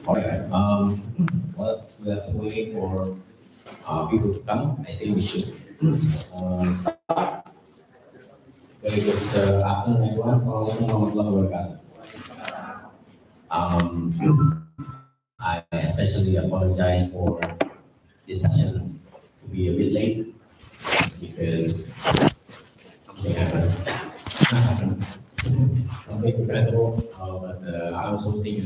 All right. Well, we're still waiting for people to come. I think we should start. Very good afternoon, everyone. Assalamualaikum warahmatullahi wabarakatuh. I especially apologize for this session to be a bit late because something happened. Something regrettable, but I was hosting.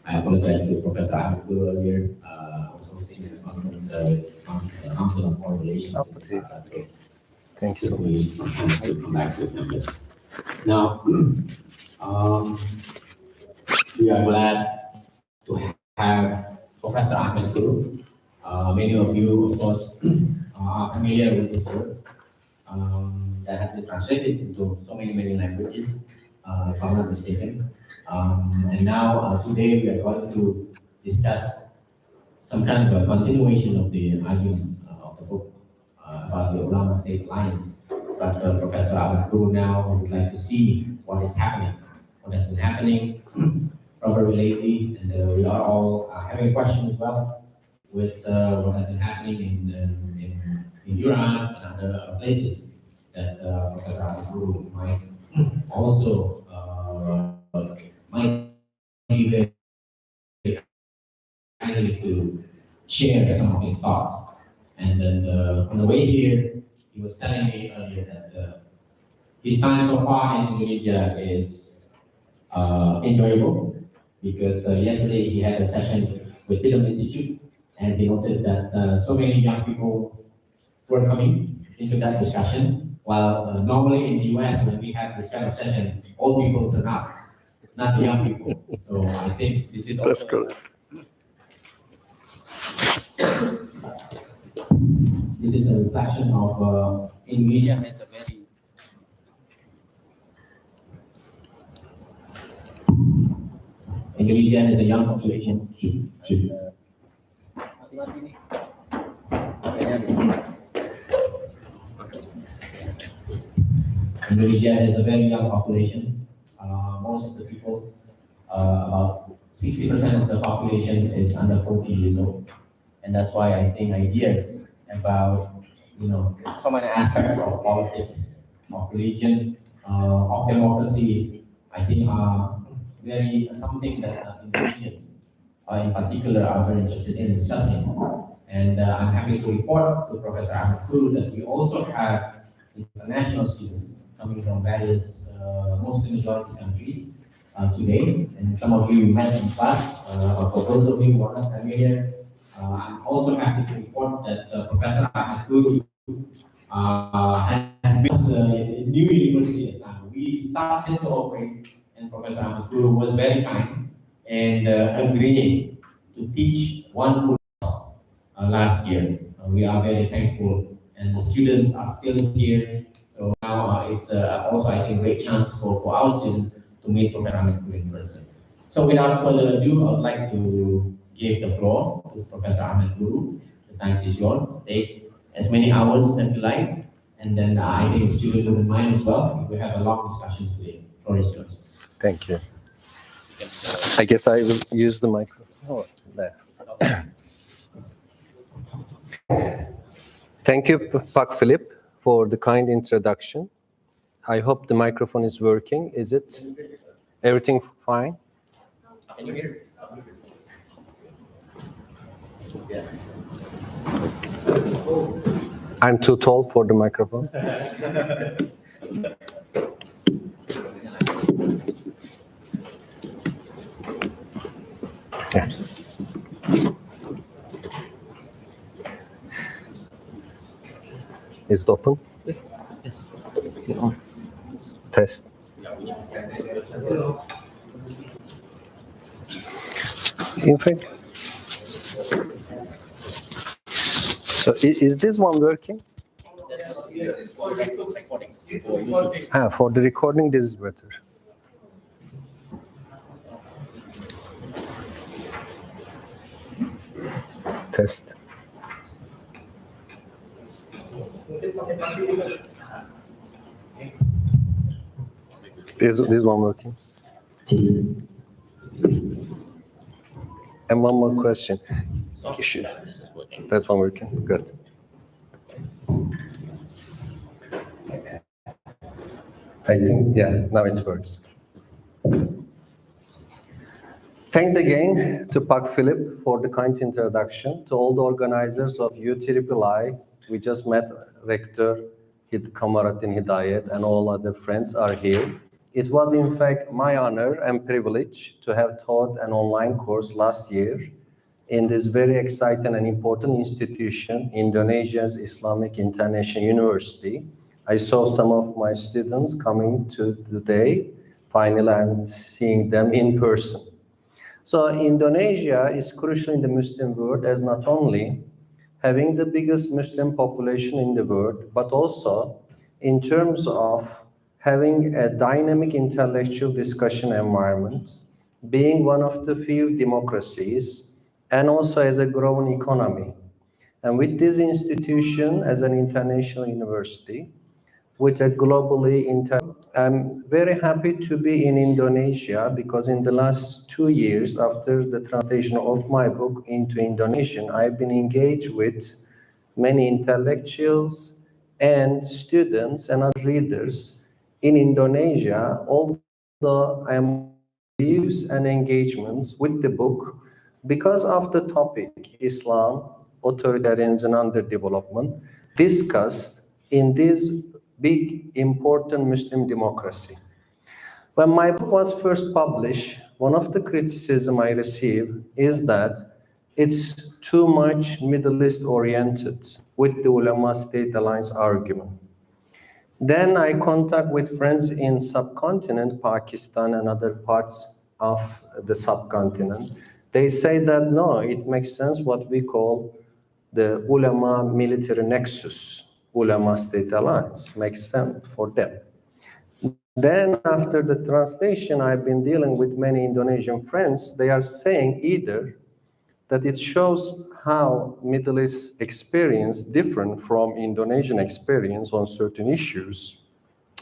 I apologize to Professor Ahmet T earlier. I was hosting a conference with Council on Foreign Relations. Thanks so much. We come back to it. Now, we are glad to have Professor Ahmet T. Many of you, of course, are familiar with his work that has been translated into so many languages, if I'm not mistaken. And now, today, we are going to discuss some kind of a continuation of the argument of the book about the Ulema-State lines. But Professor Ahmet T now would like to see what is happening, what has been happening probably lately, and we are all having questions as well with what has been happening in Iran and other places that Professor Ahmet T might also might be very kindly to share some of his thoughts. And then on the way here, he was telling me earlier that his time so far in Indonesia is enjoyable because yesterday he had a session with Film Institute, and he noted that so many young people were coming into that discussion, while normally in the US, when we have this kind of session, old people turn up, not the young people. So I think this is also... That's good. This is a reflection of Indonesia has a very Indonesia has a young population. Indonesia has a very young population. Most of the people, about 60% of the population is under 40 years old. And that's why I think ideas about, so many aspects of politics, of religion, of democracy, I think are very something that Indonesians in particular are very interested in discussing. And I'm happy to report to Professor Ahmet T that we also have international students coming from various Muslim majority countries today. And some of you met in class, but for those of you who are not familiar, I'm also happy to report that Professor Ahmet T has built a new university at time. We started to operate, and Professor Ahmet T was very kind and agreeing to teach one full course last year. We are very thankful, and the students are still here. So now it's also, I think, a great chance for our students to meet Professor Ahmet T in person. So without further ado, I would like to give the floor to Professor Ahmet T. The time is yours. Take as many hours as you like, and then I think the student wouldn't mind as well. We have a long discussion today. The floor is yours. Thank you. I guess I will use the microphone. Oh, there. Thank you, Pak Philip, for the kind introduction. I hope the microphone is working. Is it everything fine? Can you hear? Yeah. I'm too tall for the microphone. Yeah. Is it open? Yes. Still on. Test. In fact, so is this one working? For the recording, this is better. Test. This one working? And one more question. Sure. This is working. That's one working. Good. I think, yeah, now it works. Thanks again to Pak Philip for the kind introduction, to all the organizers of UIII. We just met Rector Kamarattin Hidayet and all other friends are here. It was in fact my honor and privilege to have taught an online course last year in this very exciting and important institution, Indonesia's Islamic International University. I saw some of my students coming to the day. Finally, I'm seeing them in person. So Indonesia is crucial in the Muslim world as not only having the biggest Muslim population in the world, but also in terms of having a dynamic intellectual discussion environment, being one of the few democracies, and also as a growing economy. And with this institution as an international university, with a globally I'm very happy to be in Indonesia because in the last 2 years after the translation of my book into Indonesian, I've been engaged with many intellectuals and students and other readers in Indonesia, although I am views and engagements with the book because of the topic Islam, authoritarianism and underdevelopment discussed in this big, important Muslim democracy. When my book was first published, one of the criticism I received is that it's too much Middle East oriented with the Ulema-State alliance argument. Then I contact with friends in subcontinent, Pakistan and other parts of the subcontinent. They say that no, it makes sense what we call the ulama military nexus. Ulema-State alliance makes sense for them. Then after the translation, I've been dealing with many Indonesian friends. They are saying either that it shows how Middle East experience different from Indonesian experience on certain issues.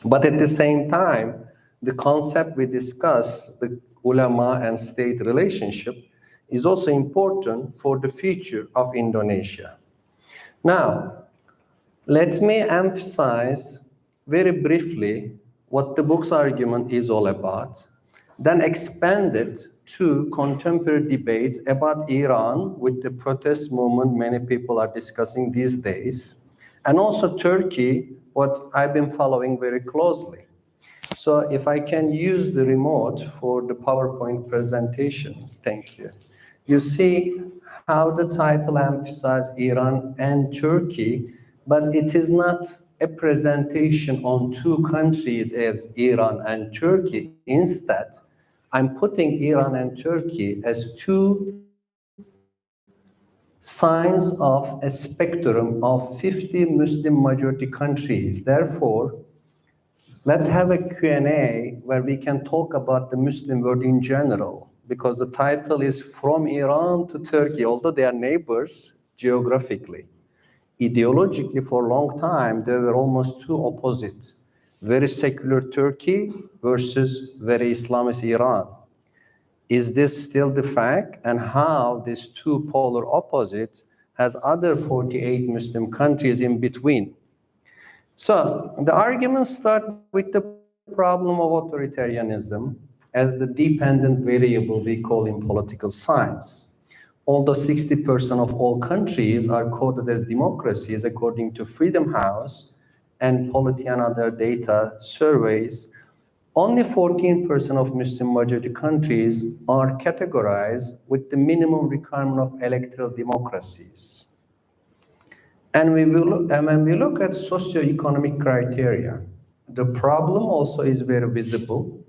But at the same time, the concept we discuss, the ulama and state relationship, is also important for the future of Indonesia. Now, let me emphasize very briefly what the book's argument is all about, then expand it to contemporary debates about Iran with the protest movement many people are discussing these days, and also Turkey, what I've been following very closely. So if I can use the remote for the PowerPoint presentations, thank you. You see how the title emphasizes Iran and Turkey, but it is not a presentation on two countries as Iran and Turkey. Instead, I'm putting Iran and Turkey as two signs of a spectrum of 50 Muslim majority countries. Therefore, let's have a Q&A where we can talk about the Muslim world in general, because the title is From Iran to Turkey, although they are neighbors geographically. Ideologically, for a long time, they were almost two opposites. Very secular Turkey versus very Islamist Iran. Is this still the fact? And how these two polar opposites has other 48 Muslim countries in between? So the arguments start with the problem of authoritarianism as the dependent variable we call in political science. Although 60% of all countries are coded as democracies according to Freedom House and Polity and other data surveys, only 14% of Muslim majority countries are categorized with the minimum requirement of electoral democracies. And when we look at socioeconomic criteria, the problem also is very visible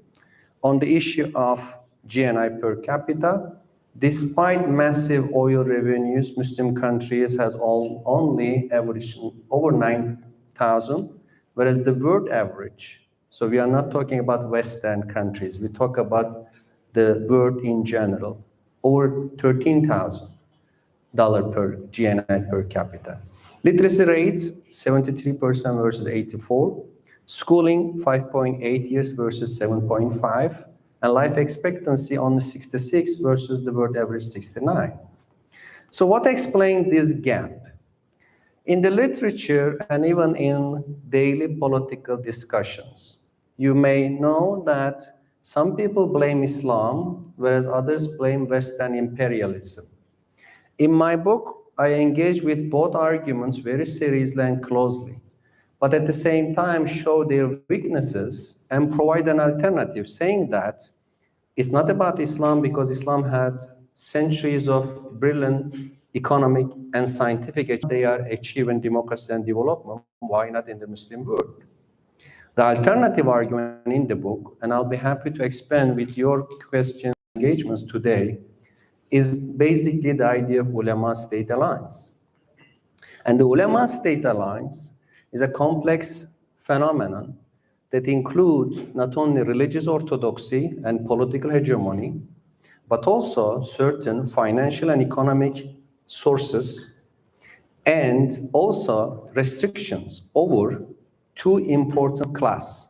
on the issue of GNI per capita. Despite massive oil revenues, Muslim countries has only averaged over 9,000, whereas the world average, so we are not talking about Western countries, we talk about the world in general, over $13,000 per GNI per capita. Literacy rate, 73% versus 84. Schooling, 5.8 years versus 7.5. and life expectancy only 66 versus the world average 69. So what explains this gap? In the literature and even in daily political discussions, you may know that some people blame Islam, whereas others blame Western imperialism. In my book, I engage with both arguments very seriously and closely, but at the same time show their weaknesses and provide an alternative, saying that it's not about Islam because Islam had centuries of brilliant economic and scientific they are achieving democracy and development. Why not in the Muslim world? The alternative argument in the book, and I'll be happy to expand with your questions and engagements today, is basically the idea of Ulema-State alliance. And the Ulema-State alliance is a complex phenomenon that includes not only religious orthodoxy and political hegemony, but also certain financial and economic sources, and also restrictions over two important classes,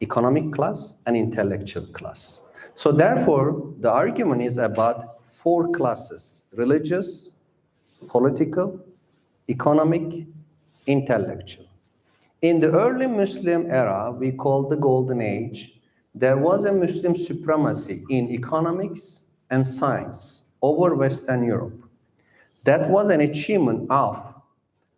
economic class and intellectual class. So therefore, the argument is about four classes: religious, political, economic, intellectual. In the early Muslim era, we call the Golden Age, there was a Muslim supremacy in economics and science over Western Europe. That was an achievement of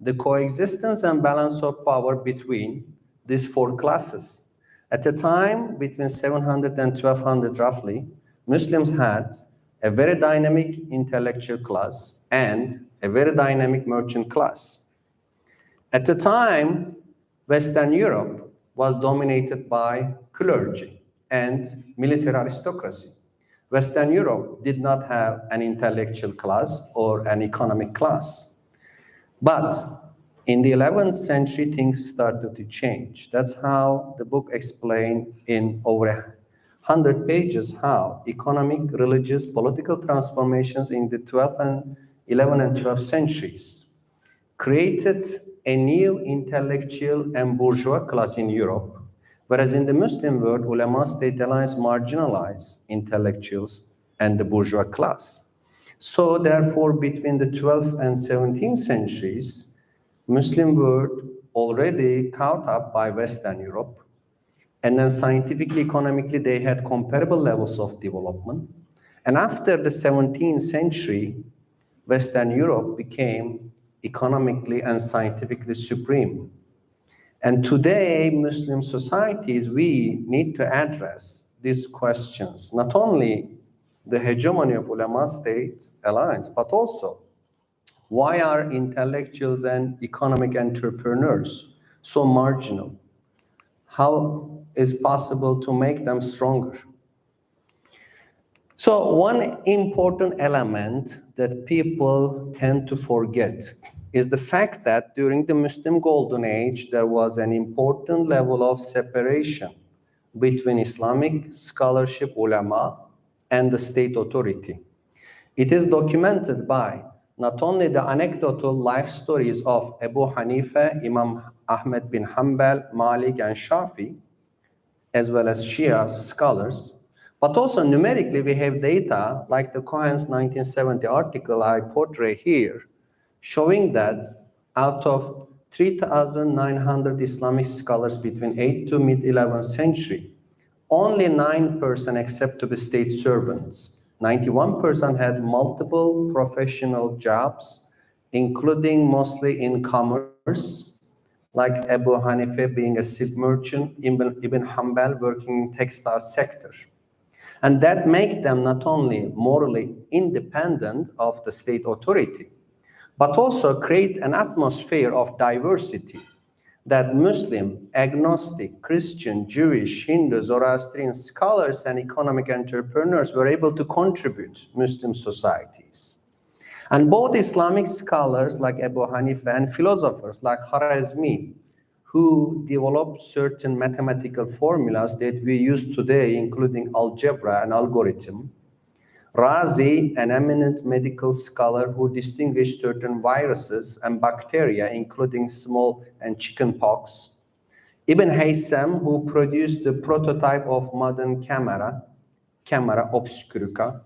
the coexistence and balance of power between these four classes. At the time, between 700 and 1200 roughly, Muslims had a very dynamic intellectual class and a very dynamic merchant class. At the time, Western Europe was dominated by clergy and military aristocracy. Western Europe did not have an intellectual class or an economic class. But in the 11th century, things started to change. That's how the book explained in over 100 pages how economic, religious, political transformations in the 12th and 11th and 12th centuries created a new intellectual and bourgeois class in Europe, whereas in the Muslim world, Ulema-State alliance marginalized intellectuals and the bourgeois class. So therefore, between the 12th and 17th centuries, Muslim world already caught up by Western Europe, and then scientifically, economically, they had comparable levels of development. And after the 17th century, Western Europe became economically and scientifically supreme. And today, Muslim societies, we need to address these questions, not only the hegemony of Ulema-State alliance, but also why are intellectuals and economic entrepreneurs so marginal? How is possible to make them stronger? So one important element that people tend to forget is the fact that during the Muslim Golden Age, there was an important level of separation between Islamic scholarship, ulama, and the state authority. It is documented by not only the anecdotal life stories of Abu Hanifa, Imam Ahmed bin Hanbal, Malik, and Shafi, as well as Shia scholars, but also numerically we have data like the Cohen's 1970 article I portray here, showing that out of 3,900 Islamic scholars between 8th to mid-11th century, only 9% accept to be state servants. 91% had multiple professional jobs, including mostly in commerce, like Abu Hanifa being a silk merchant, Ibn Hanbal working in textile sector. And that makes them not only morally independent of the state authority, but also create an atmosphere of diversity that Muslim, agnostic, Christian, Jewish, Hindu, Zoroastrian scholars and economic entrepreneurs were able to contribute Muslim societies. And both Islamic scholars like Abu Hanifa and philosophers like Khwarizmi, who developed certain mathematical formulas that we use today, including algebra and algorithm. Razi, an eminent medical scholar who distinguished certain viruses and bacteria, including small and chickenpox. Ibn Haytham, who produced the prototype of modern camera, camera obscurica.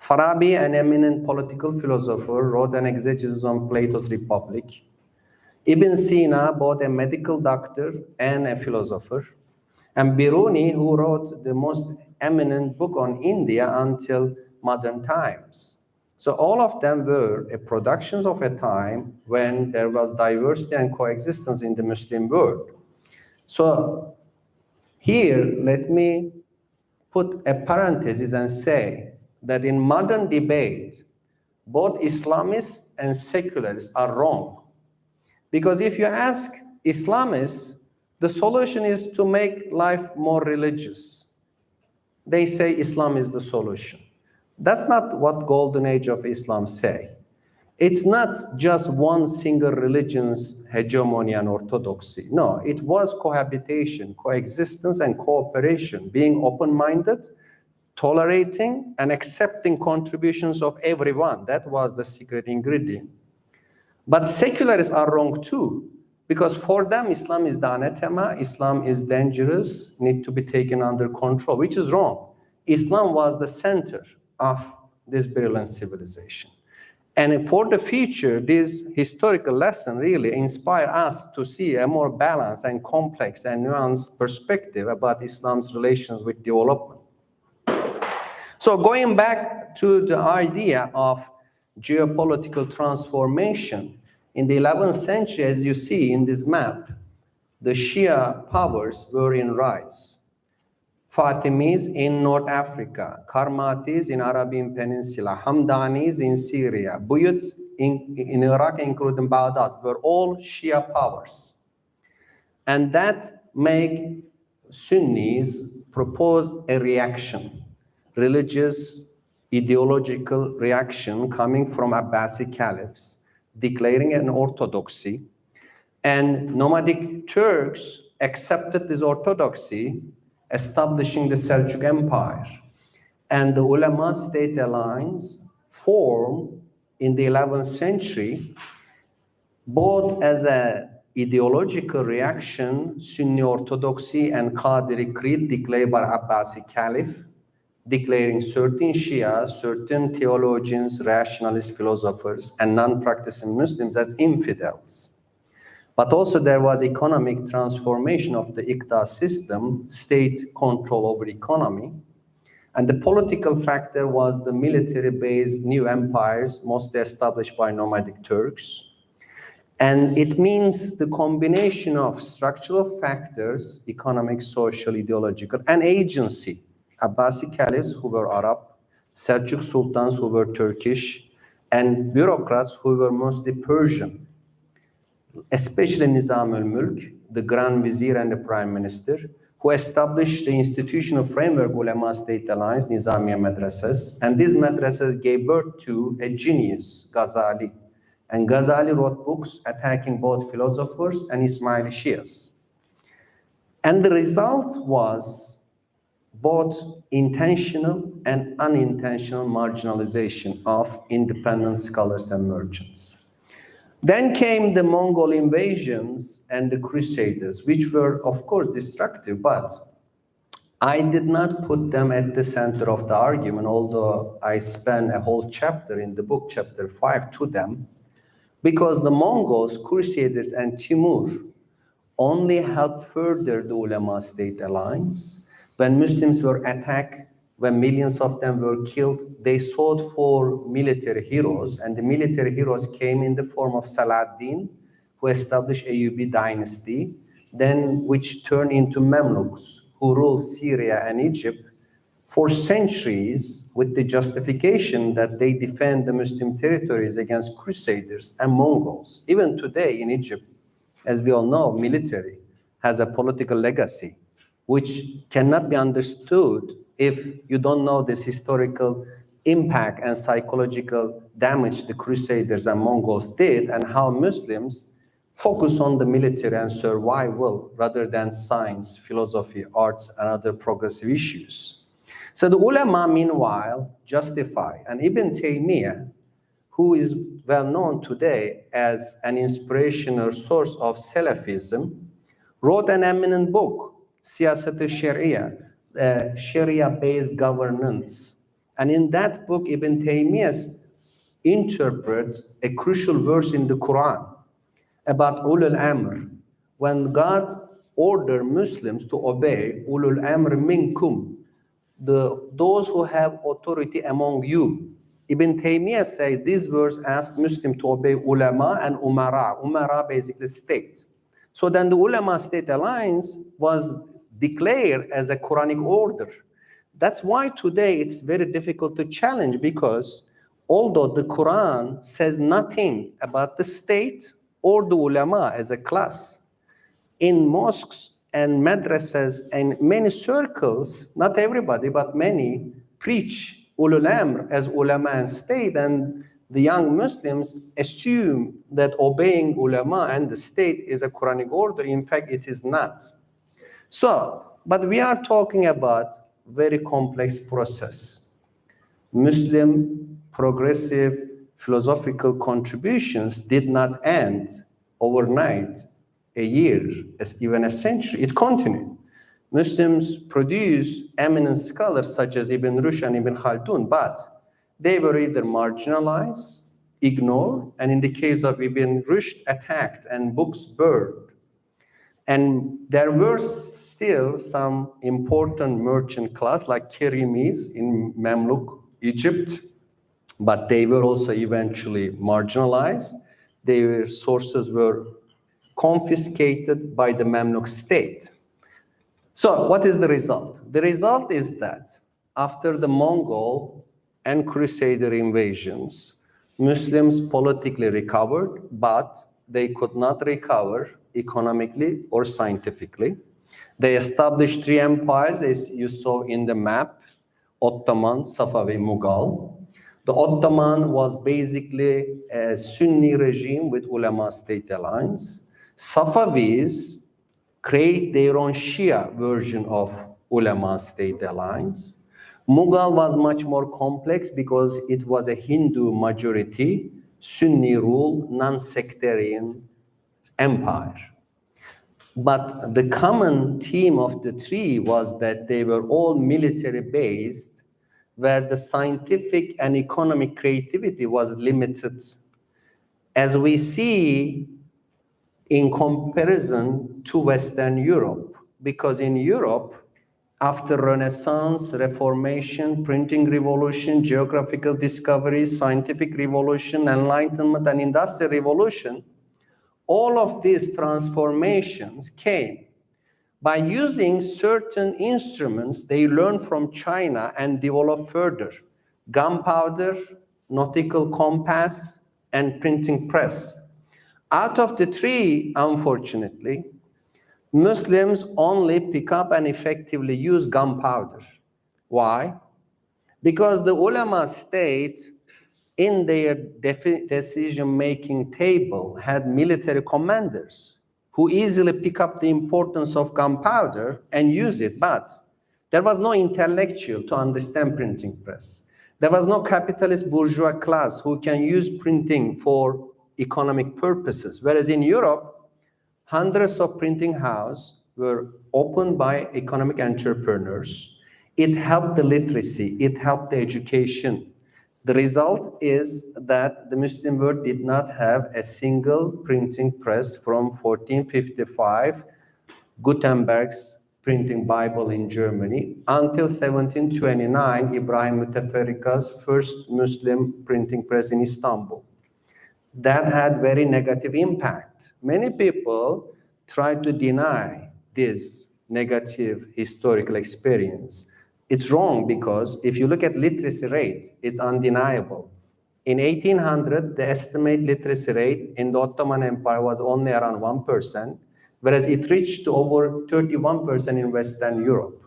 Farabi, an eminent political philosopher, wrote an exegesis on Plato's Republic. Ibn Sina, both a medical doctor and a philosopher. And Biruni, who wrote the most eminent book on India until modern times. So all of them were productions of a time when there was diversity and coexistence in the Muslim world. So here, let me put a parenthesis and say that in modern debate, both Islamists and secularists are wrong. Because if you ask Islamists, the solution is to make life more religious. They say Islam is the solution. That's not what Golden Age of Islam say. It's not just one single religion's hegemony and orthodoxy. No, it was cohabitation, coexistence, and cooperation, being open-minded, tolerating, and accepting contributions of everyone. That was the secret ingredient. But secularists are wrong too, because for them, Islam is the anathema, Islam is dangerous, need to be taken under control, which is wrong. Islam was the center of this brilliant civilization. And for the future, this historical lesson really inspires us to see a more balanced and complex and nuanced perspective about Islam's relations with development. So going back to the idea of geopolitical transformation, in the 11th century, as you see in this map, the Shia powers were in rise. Fatimis in North Africa, Karmatis in Arabian Peninsula, Hamdanis in Syria, Buyuts in Iraq, including Baghdad, were all Shia powers. And that made Sunnis propose a reaction, religious, ideological reaction coming from Abbasi caliphs, declaring an orthodoxy. And nomadic Turks accepted this orthodoxy, establishing the Seljuk Empire. And the Ulema-State alliance formed in the 11th century, both as an ideological reaction, Sunni orthodoxy and Qadiri creed declared by Abbasi Caliph, declaring certain Shia, certain theologians, rationalist philosophers, and non-practicing Muslims as infidels. But also there was economic transformation of the Iqta system, state control over economy. And the political factor was the military-based new empires, mostly established by nomadic Turks. And it means the combination of structural factors, economic, social, ideological, and agency. Abbasi caliphs who were Arab, Seljuk sultans who were Turkish, and bureaucrats who were mostly Persian, especially Nizam al-Mulk, the Grand Vizier and the Prime Minister, who established the institutional framework Ulema-State Alliance, Nizamiya Madrasas, and these madrasas gave birth to a genius, Ghazali. And Ghazali wrote books attacking both philosophers and Ismaili Shias. And the result was both intentional and unintentional marginalization of independent scholars and merchants. Then came the Mongol invasions and the Crusaders, which were, of course, destructive, but I did not put them at the center of the argument, although I spent a whole chapter in the book, chapter 5, to them, because the Mongols, Crusaders, and Timur only helped further the Ulema-State alliance. When Muslims were attacked, when millions of them were killed, they sought for military heroes, and the military heroes came in the form of Saladin, who established Ayyubi dynasty, then which turned into Mamluks, who ruled Syria and Egypt for centuries with the justification that they defend the Muslim territories against Crusaders and Mongols. Even today in Egypt, as we all know, military has a political legacy, which cannot be understood if you don't know this historical impact and psychological damage the Crusaders and Mongols did, and how Muslims focus on the military and survival rather than science, philosophy, arts, and other progressive issues. So the ulama, meanwhile, justify, and Ibn Taymiyyah, who is well known today as an inspirational source of Salafism, wrote an eminent book, Siyasat al-Sharia, Sharia-based governance. And in that book, Ibn Taymiyyah interprets a crucial verse in the Quran about ulul amr. When God ordered Muslims to obey ulul amr minkum, those who have authority among you. Ibn Taymiyyah says this verse asks Muslims to obey ulama and umara. Umara basically state. So then the Ulema-State alliance was declared as a Quranic order. That's why today it's very difficult to challenge, because although the Quran says nothing about the state or the ulama as a class, in mosques and madrasas and many circles, not everybody, but many, preach ulul amr as ulama and state, and the young Muslims assume that obeying ulama and the state is a Quranic order. In fact, it is not. So, but we are talking about very complex process. Muslim progressive philosophical contributions did not end overnight, a year, even a century. It continued. Muslims produced eminent scholars such as Ibn Rushd and Ibn Khaldun, but they were either marginalized, ignored, and in the case of Ibn Rushd, attacked and books burned. And there were still some important merchant class like Kirimis in Mamluk Egypt, but they were also eventually marginalized. Their sources were confiscated by the Mamluk state. So what is the result? The result is that after the Mongol and Crusader invasions, Muslims politically recovered, but they could not recover economically or scientifically. They established three empires, as you saw in the map: Ottoman, Safavi, Mughal. The Ottoman was basically a Sunni regime with Ulema-State alliance. Safavis create their own Shia version of Ulema-State alliance. Mughal was much more complex because it was a Hindu majority, Sunni rule, non-sectarian empire. But the common theme of the three was that they were all military based, where the scientific and economic creativity was limited. As we see in comparison to Western Europe, because in Europe, after Renaissance, Reformation, printing revolution, geographical discoveries, scientific revolution, Enlightenment, and Industrial Revolution, all of these transformations came by using certain instruments they learned from China and developed further: gunpowder, nautical compass, and printing press. Out of the three, unfortunately, Muslims only pick up and effectively use gunpowder. Why? Because the Ulema-State in their decision-making table had military commanders who easily pick up the importance of gunpowder and use it, but there was no intellectual to understand printing press. There was no capitalist bourgeois class who can use printing for economic purposes, whereas in Europe, hundreds of printing houses were opened by economic entrepreneurs. It helped the literacy, it helped the education. The result is that the Muslim world did not have a single printing press from 1455, Gutenberg's printing Bible in Germany, until 1729, Ibrahim Müteferrika's first Muslim printing press in Istanbul. That had very negative impact. Many people try to deny this negative historical experience. It's wrong, because if you look at literacy rate, it's undeniable. In 1800, the estimated literacy rate in the Ottoman Empire was only around 1%, whereas it reached to over 31% in Western Europe.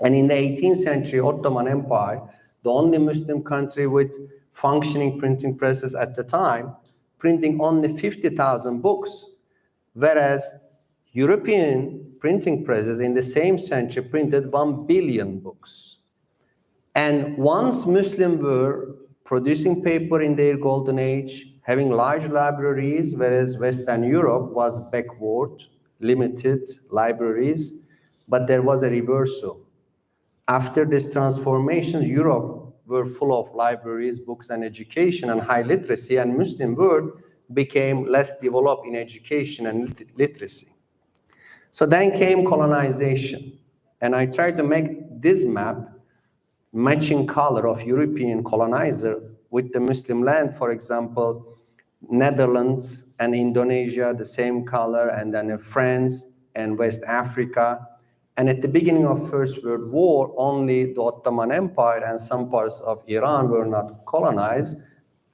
And in the 18th century Ottoman Empire, the only Muslim country with functioning printing presses at the time, printing only 50,000 books, whereas European printing presses in the same century printed 1 billion books. And once Muslims were producing paper in their golden age, having large libraries, whereas Western Europe was backward, limited libraries, but there was a reversal. After this transformation, Europe were full of libraries, books, and education and high literacy, and Muslim world became less developed in education and literacy. So then came colonization, and I tried to make this map matching color of European colonizer with the Muslim land, for example, Netherlands and Indonesia, the same color, and then France and West Africa. And at the beginning of First World War, only the Ottoman Empire and some parts of Iran were not colonized.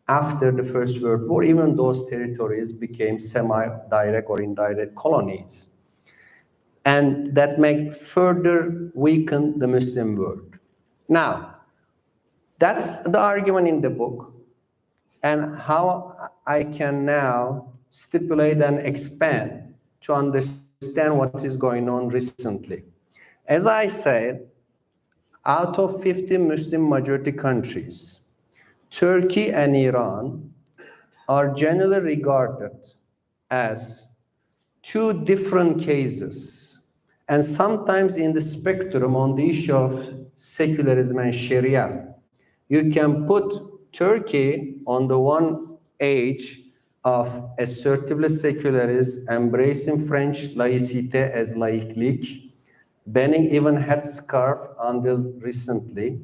After the First World War, even those territories became semi-direct or indirect colonies. And that may further weaken the Muslim world. Now, that's the argument in the book, and how I can now stipulate and expand to understand what is going on recently. As I said, out of 50 Muslim majority countries, Turkey and Iran are generally regarded as two different cases, and sometimes in the spectrum on the issue of secularism and Sharia. You can put Turkey on the one edge of assertively secularist, embracing French laïcité as laïque, banning even headscarf until recently,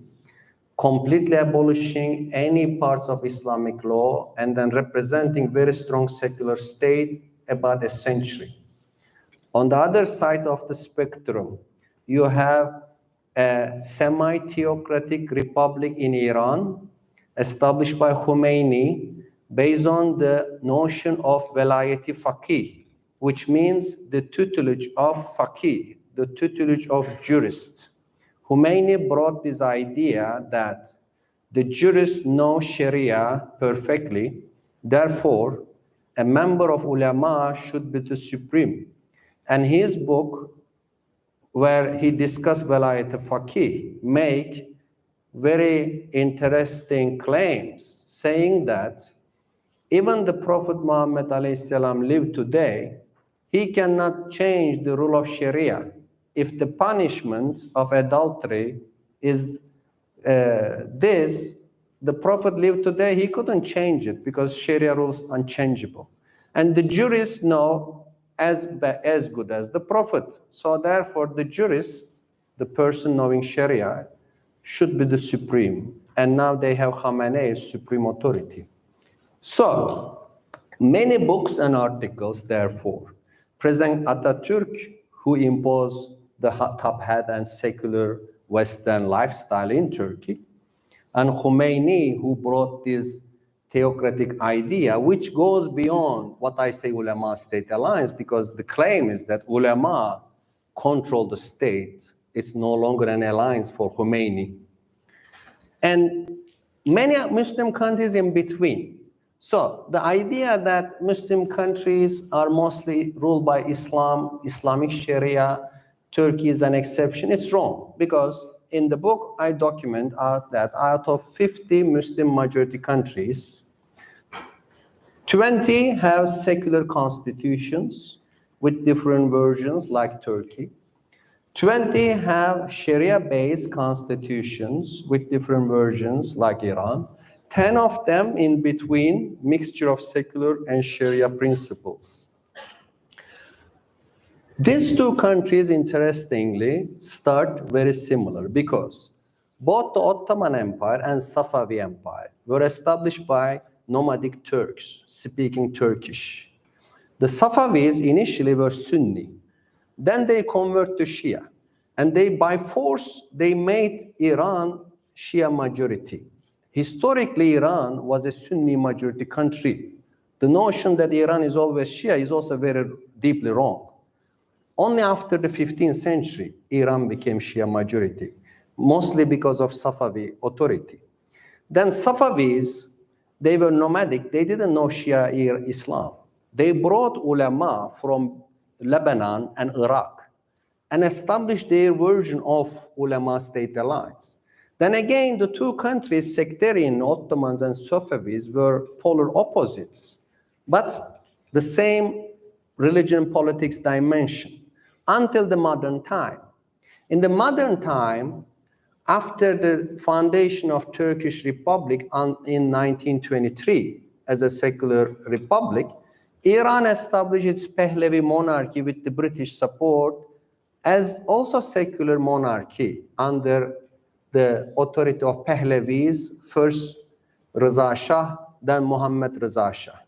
completely abolishing any parts of Islamic law, and then representing very strong secular state about a century. On the other side of the spectrum, you have a semi-theocratic republic in Iran, established by Khomeini, based on the notion of velayeti faqih, which means the tutelage of faqih, the tutelage of jurists. Khomeini brought this idea that the jurists know Sharia perfectly, therefore, a member of ulama should be the supreme. And his book, where he discussed velayat faqih, make very interesting claims, saying that even the Prophet Muhammad ﷺ lived today, he cannot change the rule of Sharia. If the punishment of adultery is this, the Prophet lived today, he couldn't change it because Sharia rules unchangeable. And the jurists know as good as the Prophet. So therefore, the jurist, the person knowing Sharia, should be the supreme. And now they have Khamenei as supreme authority. So many books and articles, therefore, present Atatürk, who imposed the top hat and secular Western lifestyle in Turkey, and Khomeini, who brought this theocratic idea, which goes beyond what I say Ulema-State alliance, because the claim is that ulama control the state. It's no longer an alliance for Khomeini. And many Muslim countries in between. So the idea that Muslim countries are mostly ruled by Islam, Islamic Sharia, Turkey is an exception, it's wrong, because in the book I document that out of 50 Muslim majority countries, 20 have secular constitutions with different versions like Turkey. 20 have Sharia-based constitutions with different versions like Iran. 10 of them in between, mixture of secular and Sharia principles. These two countries, interestingly, start very similar because both the Ottoman Empire and Safavi Empire were established by nomadic Turks speaking Turkish. The Safavis initially were Sunni. Then they convert to Shia. And they, by force, they made Iran Shia majority. Historically, Iran was a Sunni majority country. The notion that Iran is always Shia is also very deeply wrong. Only after the 15th century, Iran became Shia majority, mostly because of Safavi authority. Then Safavis, they were nomadic. They didn't know Shia Islam. They brought ulama from Lebanon and Iraq and established their version of Ulema-State alliance. Then again, the two countries, sectarian Ottomans and Safavis, were polar opposites, but the same religion politics dimension until the modern time. In the modern time, After the foundation of Turkish Republic in 1923 as a secular republic, Iran established its Pahlavi monarchy with the British support as also secular monarchy under the authority of Pahlavis, first Reza Shah, then Muhammad Reza Shah.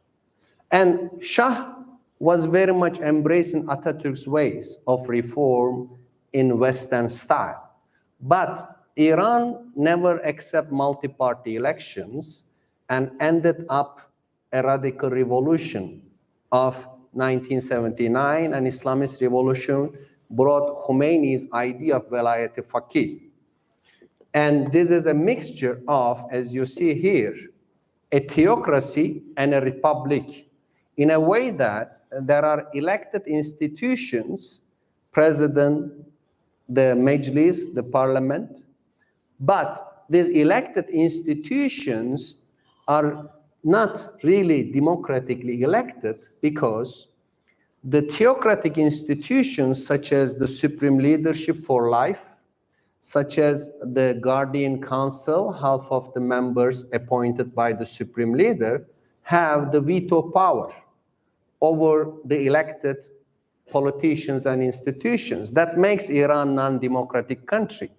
And Shah was very much embracing Atatürk's ways of reform in Western style. But Iran never accepted multi-party elections and ended up a radical revolution of 1979, an Islamist revolution brought Khomeini's idea of velayat-e-faqih. And this is a mixture of, as you see here, a theocracy and a republic, in a way that there are elected institutions, president, the Majlis, the parliament, but these elected institutions are not really democratically elected because the theocratic institutions such as the Supreme Leadership for Life, such as the Guardian Council, half of the members appointed by the Supreme Leader, have the veto power over the elected politicians and institutions. That makes Iran a non-democratic country.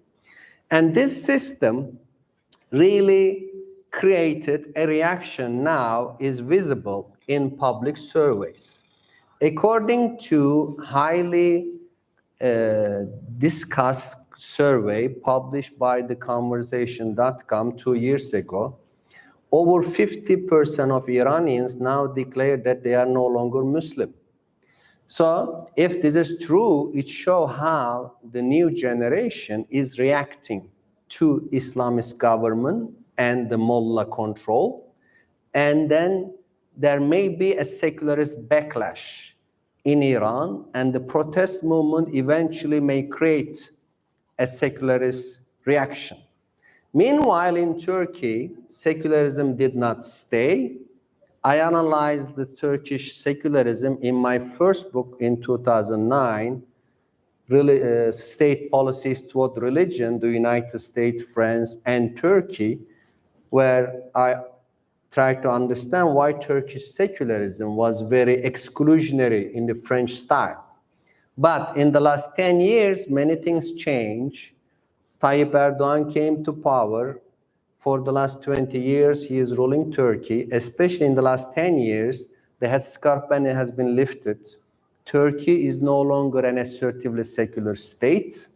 And this system really created a reaction now is visible in public surveys. According to highly discussed survey published by theconversation.com 2 years ago, over 50% of Iranians now declare that they are no longer Muslim. So if this is true, it shows how the new generation is reacting to Islamist government and the mullah control. And then there may be a secularist backlash in Iran, and the protest movement eventually may create a secularist reaction. Meanwhile, in Turkey, secularism did not stay. I analyzed the Turkish secularism in my first book in 2009, State Policies Toward Religion, the United States, France, and Turkey, where I tried to understand why Turkish secularism was very exclusionary in the French style. But in the last 10 years, many things changed. Tayyip Erdogan came to power. For the last 20 years, he is ruling Turkey. Especially in the last 10 years, the headscarf ban has been lifted. Turkey is no longer an assertively secular state.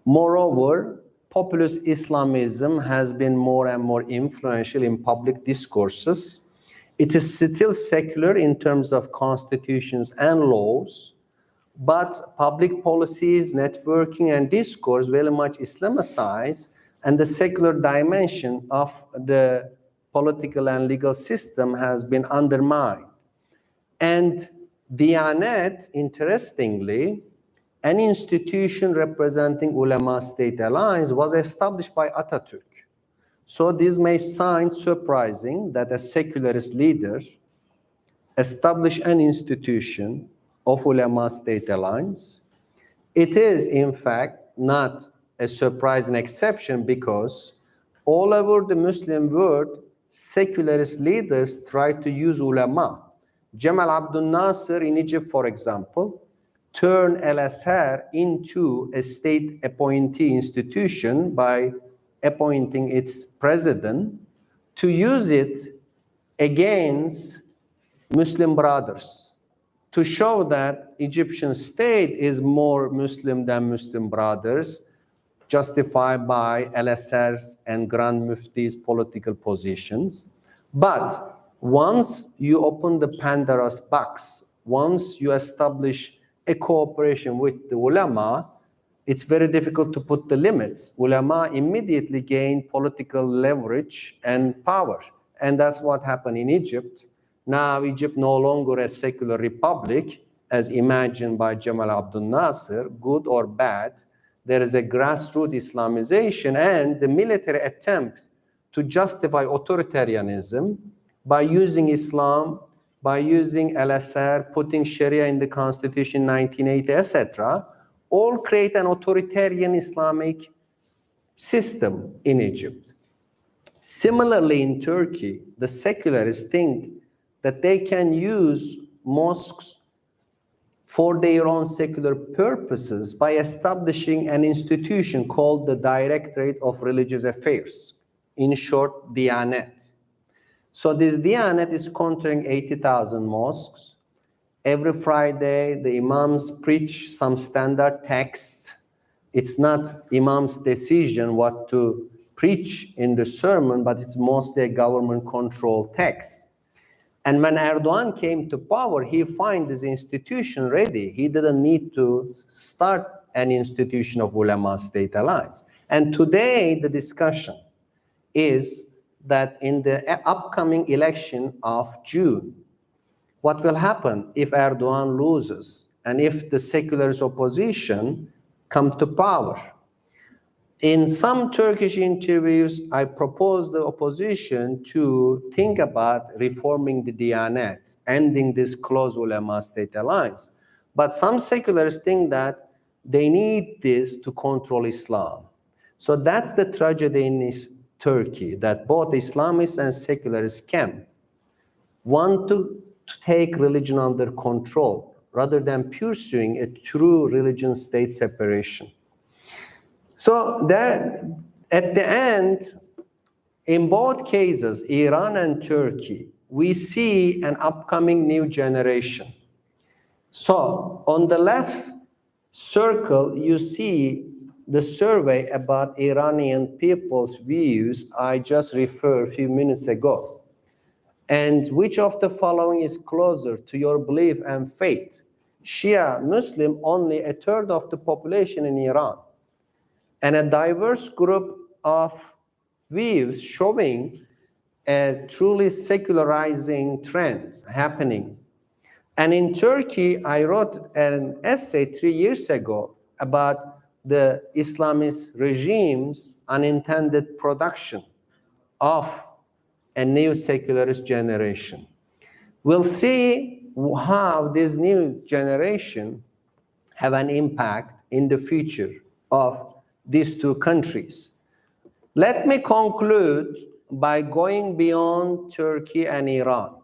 Moreover, populist Islamism has been more and more influential in public discourses. It is still secular in terms of constitutions and laws, but public policies, networking, and discourse very much Islamicized, and the secular dimension of the political and legal system has been undermined. And Diyanet, interestingly, an institution representing Ulema-State alliance, was established by Atatürk. So this may sound surprising that a secularist leader established an institution of Ulema-State alliance. It is, in fact, not a surprising exception because all over the Muslim world, secularist leaders try to use ulama. Jamal Abdel Nasser in Egypt, for example, turned Al-Azhar into a state appointee institution by appointing its president to use it against Muslim brothers, to show that Egyptian state is more Muslim than Muslim brothers, justified by Al-Azhar's and Grand Mufti's political positions. But once you open the Pandora's box, once you establish a cooperation with the ulama, it's very difficult to put the limits. Ulama immediately gain political leverage and power. And that's what happened in Egypt. Now Egypt no longer a secular republic, as imagined by Jamal Abdel Nasser, good or bad. There is a grassroots Islamization and the military attempt to justify authoritarianism by using Islam, by using Al-Azhar, putting Sharia in the constitution 1980, etc., all create an authoritarian Islamic system in Egypt. Similarly, in Turkey, the secularists think that they can use mosques for their own secular purposes by establishing an institution called the Directorate of Religious Affairs, in short, Diyanet. So this Diyanet is controlling 80,000 mosques. Every Friday, the imams preach some standard texts. It's not imam's decision what to preach in the sermon, but it's mostly a government-controlled text. And when Erdogan came to power, he found this institution ready. He didn't need to start an institution of Ulema-State alliance. And today, the discussion is that in the upcoming election of June, what will happen if Erdogan loses and if the secularist opposition come to power? In some Turkish interviews, I proposed the opposition to think about reforming the Diyanet, ending this close Ulema-State alliance. But some secularists think that they need this to control Islam. So that's the tragedy in Turkey, that both Islamists and secularists can want to take religion under control rather than pursuing a true religion-state separation. So that at the end, in both cases, Iran and Turkey, we see an upcoming new generation. So on the left circle, you see the survey about Iranian people's views I just referred a few minutes ago. And which of the following is closer to your belief and faith? Shia Muslim, only a third of the population in Iran. And a diverse group of views showing a truly secularizing trend happening. And in Turkey, I wrote an essay 3 years ago about the Islamist regime's unintended production of a new secularist generation. We'll see how this new generation have an impact in the future of these two countries. Let me conclude by going beyond Turkey and Iran.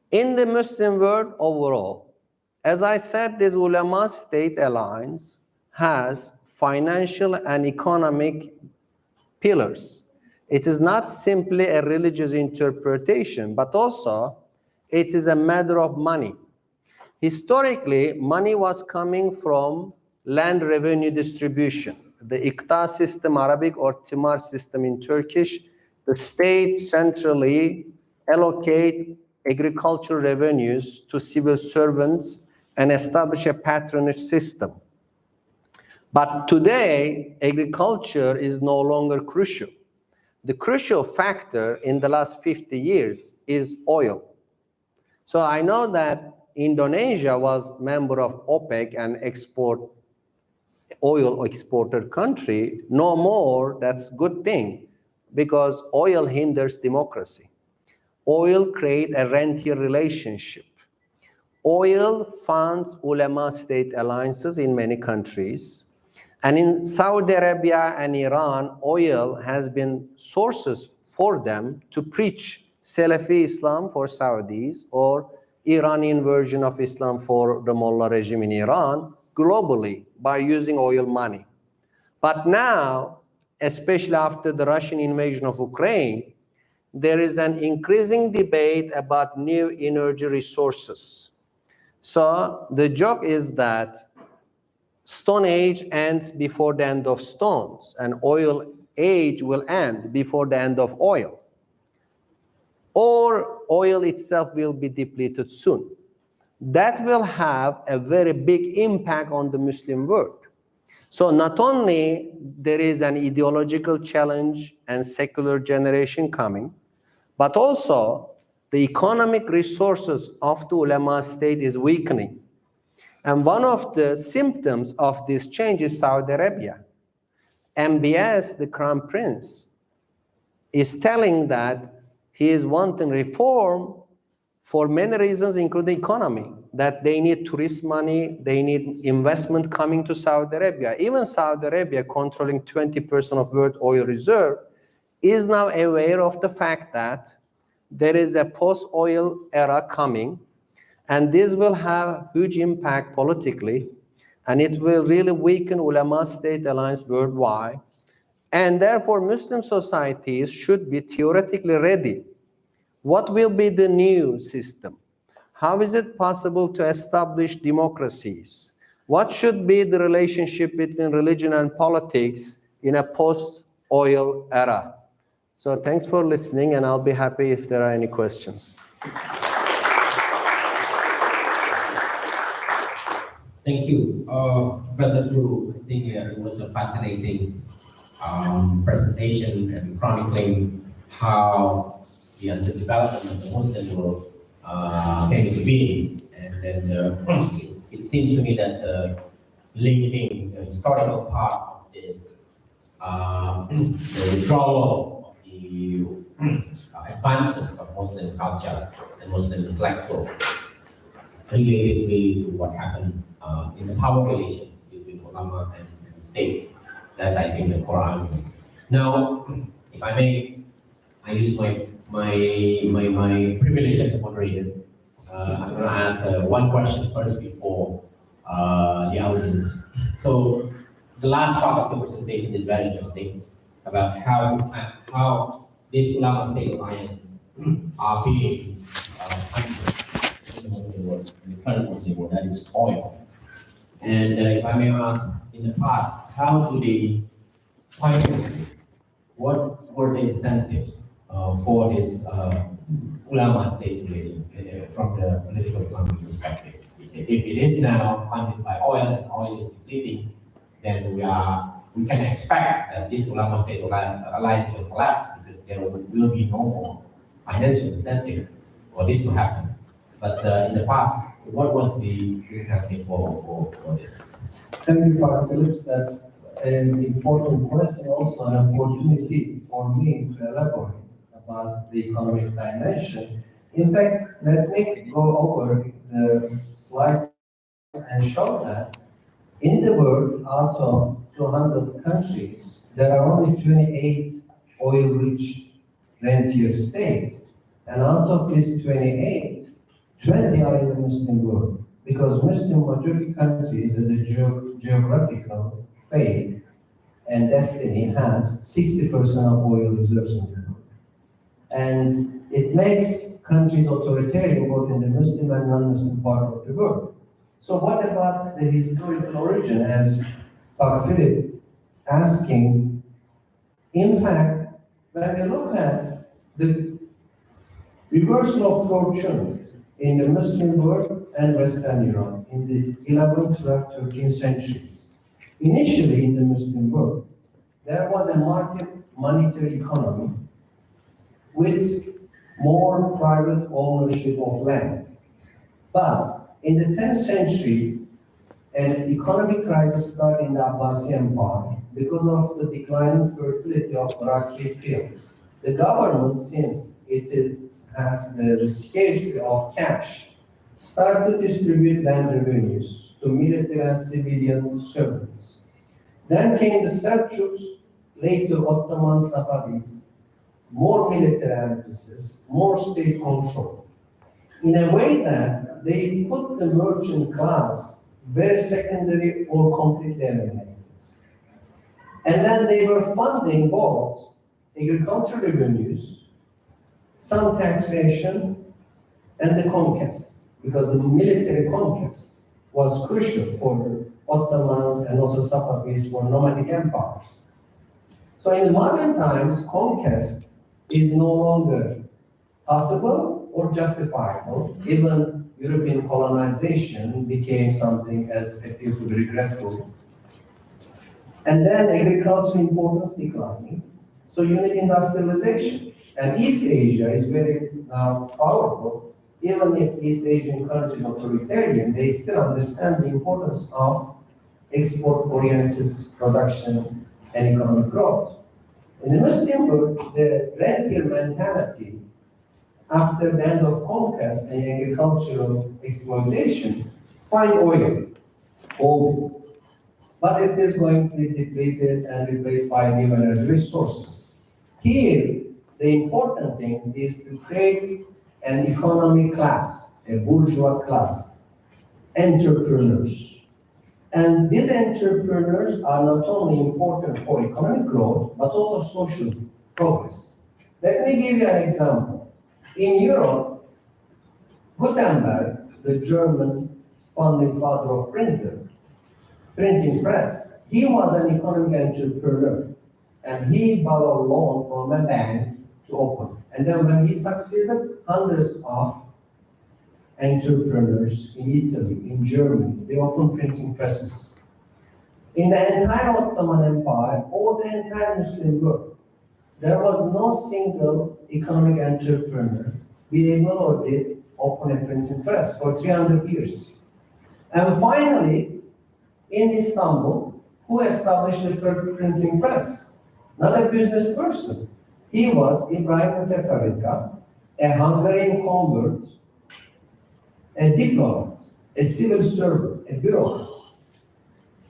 In the Muslim world overall, as I said, this Ulema-State alliance has financial and economic pillars. It is not simply a religious interpretation, but also it is a matter of money. Historically, money was coming from land revenue distribution. The İkta system, Arabic, or Timar system in Turkish, the state centrally allocate agricultural revenues to civil servants and establish a patronage system. But today, agriculture is no longer crucial. The crucial factor in the last 50 years is oil. So I know that Indonesia was member of OPEC and oil exporter country. No more, that's a good thing, because oil hinders democracy. Oil creates a rentier relationship. Oil funds Ulema-State alliances in many countries. And in Saudi Arabia and Iran, oil has been sources for them to preach Salafi Islam for Saudis or Iranian version of Islam for the Mullah regime in Iran globally by using oil money. But now, especially after the Russian invasion of Ukraine, there is an increasing debate about new energy resources. So the joke is that Stone Age ends before the end of stones, and oil age will end before the end of oil. Or oil itself will be depleted soon. That will have a very big impact on the Muslim world. So not only there is an ideological challenge and secular generation coming, but also the economic resources of the Ulema-State is weakening. And one of the symptoms of this change is Saudi Arabia. MBS, the Crown Prince, is telling that he is wanting reform for many reasons, including economy, that they need tourist money, they need investment coming to Saudi Arabia. Even Saudi Arabia, controlling 20% of world oil reserve, is now aware of the fact that there is a post-oil era coming, and this will have huge impact politically, and it will really weaken Ulema-State alliance worldwide. And therefore, Muslim societies should be theoretically ready. What will be the new system? How is it possible to establish democracies? What should be the relationship between religion and politics in a post-oil era? So thanks for listening, and I'll be happy if there are any questions. Thank you, Professor Kuru. I think it was a fascinating presentation and chronicling how the underdevelopment of the Muslim world came into being. And then it seems to me that linking the historical part of this, the withdrawal of the advancements of Muslim culture and Muslim intellectuals related really to what happened in the power relations between ulama and the state. That's, I think, the core argument. Now, if I may, I use my privilege as a moderator. I'm going to ask one question first before the audience. So, the last part of the presentation is very interesting about how this Ulema-State alliance are being in the Muslim world, in the current Muslim world, that is oil. And if I may ask, in the past, how do they finance this? What were the incentives for this Ulema-State relation from the political economic perspective? If it is now funded by oil and oil is depleting, then we can expect that this Ulema-State alliance will collapse because there will be no more financial incentive for this to happen. But in the past, what was the incentive for this? Thank you, Prof. Phillips. That's an important question, also an opportunity for me to elaborate about the economic dimension. In fact, let me go over the slides and show that in the world, out of 200 countries, there are only 28 oil-rich rentier states. And out of these 28, 20 are in the Muslim world, because Muslim majority countries as a geographical fate and destiny has 60% of oil reserves in the world. And it makes countries authoritarian both in the Muslim and non-Muslim part of the world. So what about the historical origin, as Prof. Philip asking? In fact, when we look at the reversal of fortune in the Muslim world and Western Europe in the 11th, 12th, 13th centuries. Initially in the Muslim world, there was a market monetary economy with more private ownership of land. But in the 10th century, an economic crisis started in the Abbasi Empire because of the declining fertility of Iraqi fields. The government, since it has the scarcity of cash, started to distribute land revenues to military and civilian servants. Then came the Seljuks, later Ottoman Safavids, more military emphasis, more state control, in a way that they put the merchant class very secondary or completely eliminated. And then they were funding both agricultural revenues, some taxation, and the conquest, because the military conquest was crucial for the Ottomans and also Safavids for nomadic empires. So in modern times, conquest is no longer possible or justifiable. Even European colonization became something as appeared to be regretful. And then agricultural importance declining. So you need industrialization. And East Asia is very powerful. Even if East Asian countries are authoritarian, they still understand the importance of export-oriented production and economic growth. In the Muslim world, the rentier mentality after the end of conquest and agricultural exploitation, find oil, gold, but it is going to be depleted and replaced by new energy resources. Here, the important thing is to create an economy class, a bourgeois class, entrepreneurs. And these entrepreneurs are not only important for economic growth, but also social progress. Let me give you an example. In Europe, Gutenberg, the German founding father of printing press, he was an economic entrepreneur, and he borrowed loan from a bank to open. And then when he succeeded, hundreds of entrepreneurs in Italy, in Germany, they opened printing presses. In the entire Ottoman Empire, or the entire Muslim world, there was no single economic entrepreneur be able or did open a printing press for 300 years. And finally, in Istanbul, who established the first printing press? Not a business person. He was Ibrahim Müteferrika, a Hungarian convert, a diplomat, a civil servant, a bureaucrat.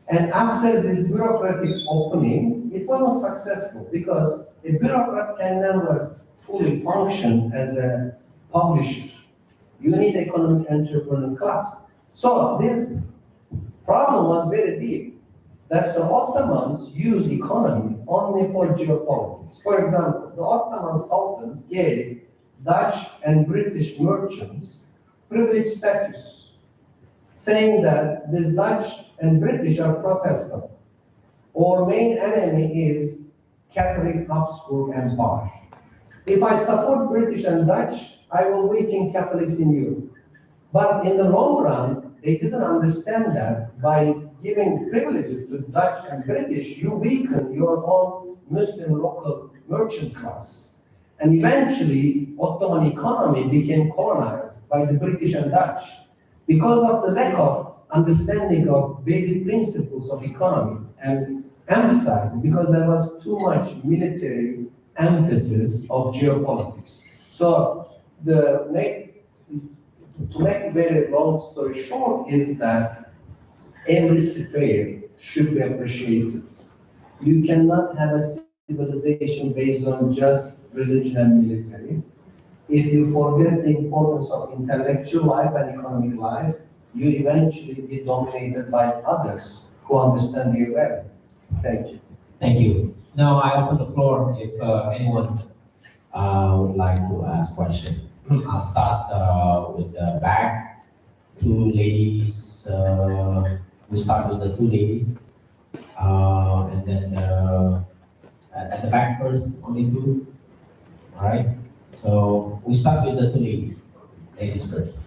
And after this bureaucratic opening, it wasn't successful because a bureaucrat can never fully function as a publisher. You need economic entrepreneur class. So this problem was very deep, that the Ottomans use economy only for geopolitics. For example, the Ottoman sultans gave Dutch and British merchants privileged status, saying that this Dutch and British are Protestant. Our main enemy is Catholic Habsburg Empire. If I support British and Dutch, I will weaken Catholics in Europe. But in the long run, they didn't understand that by giving privileges to Dutch and British, you weaken your own Muslim local merchant class. And eventually, Ottoman economy became colonized by the British and Dutch because of the lack of understanding of basic principles of economy and emphasizing, because there was too much military emphasis of geopolitics. So to make very long story short is that every sphere should be appreciated. You cannot have a civilization based on just religion and military. If you forget the importance of intellectual life and economic life, you eventually be dominated by others who understand you well. Thank you. Thank you. Now I open the floor if anyone would like to ask question. I'll start with the back. Two ladies. We start with the two ladies, and then at the back first, only two. All right. So we start with the two ladies. Ladies first.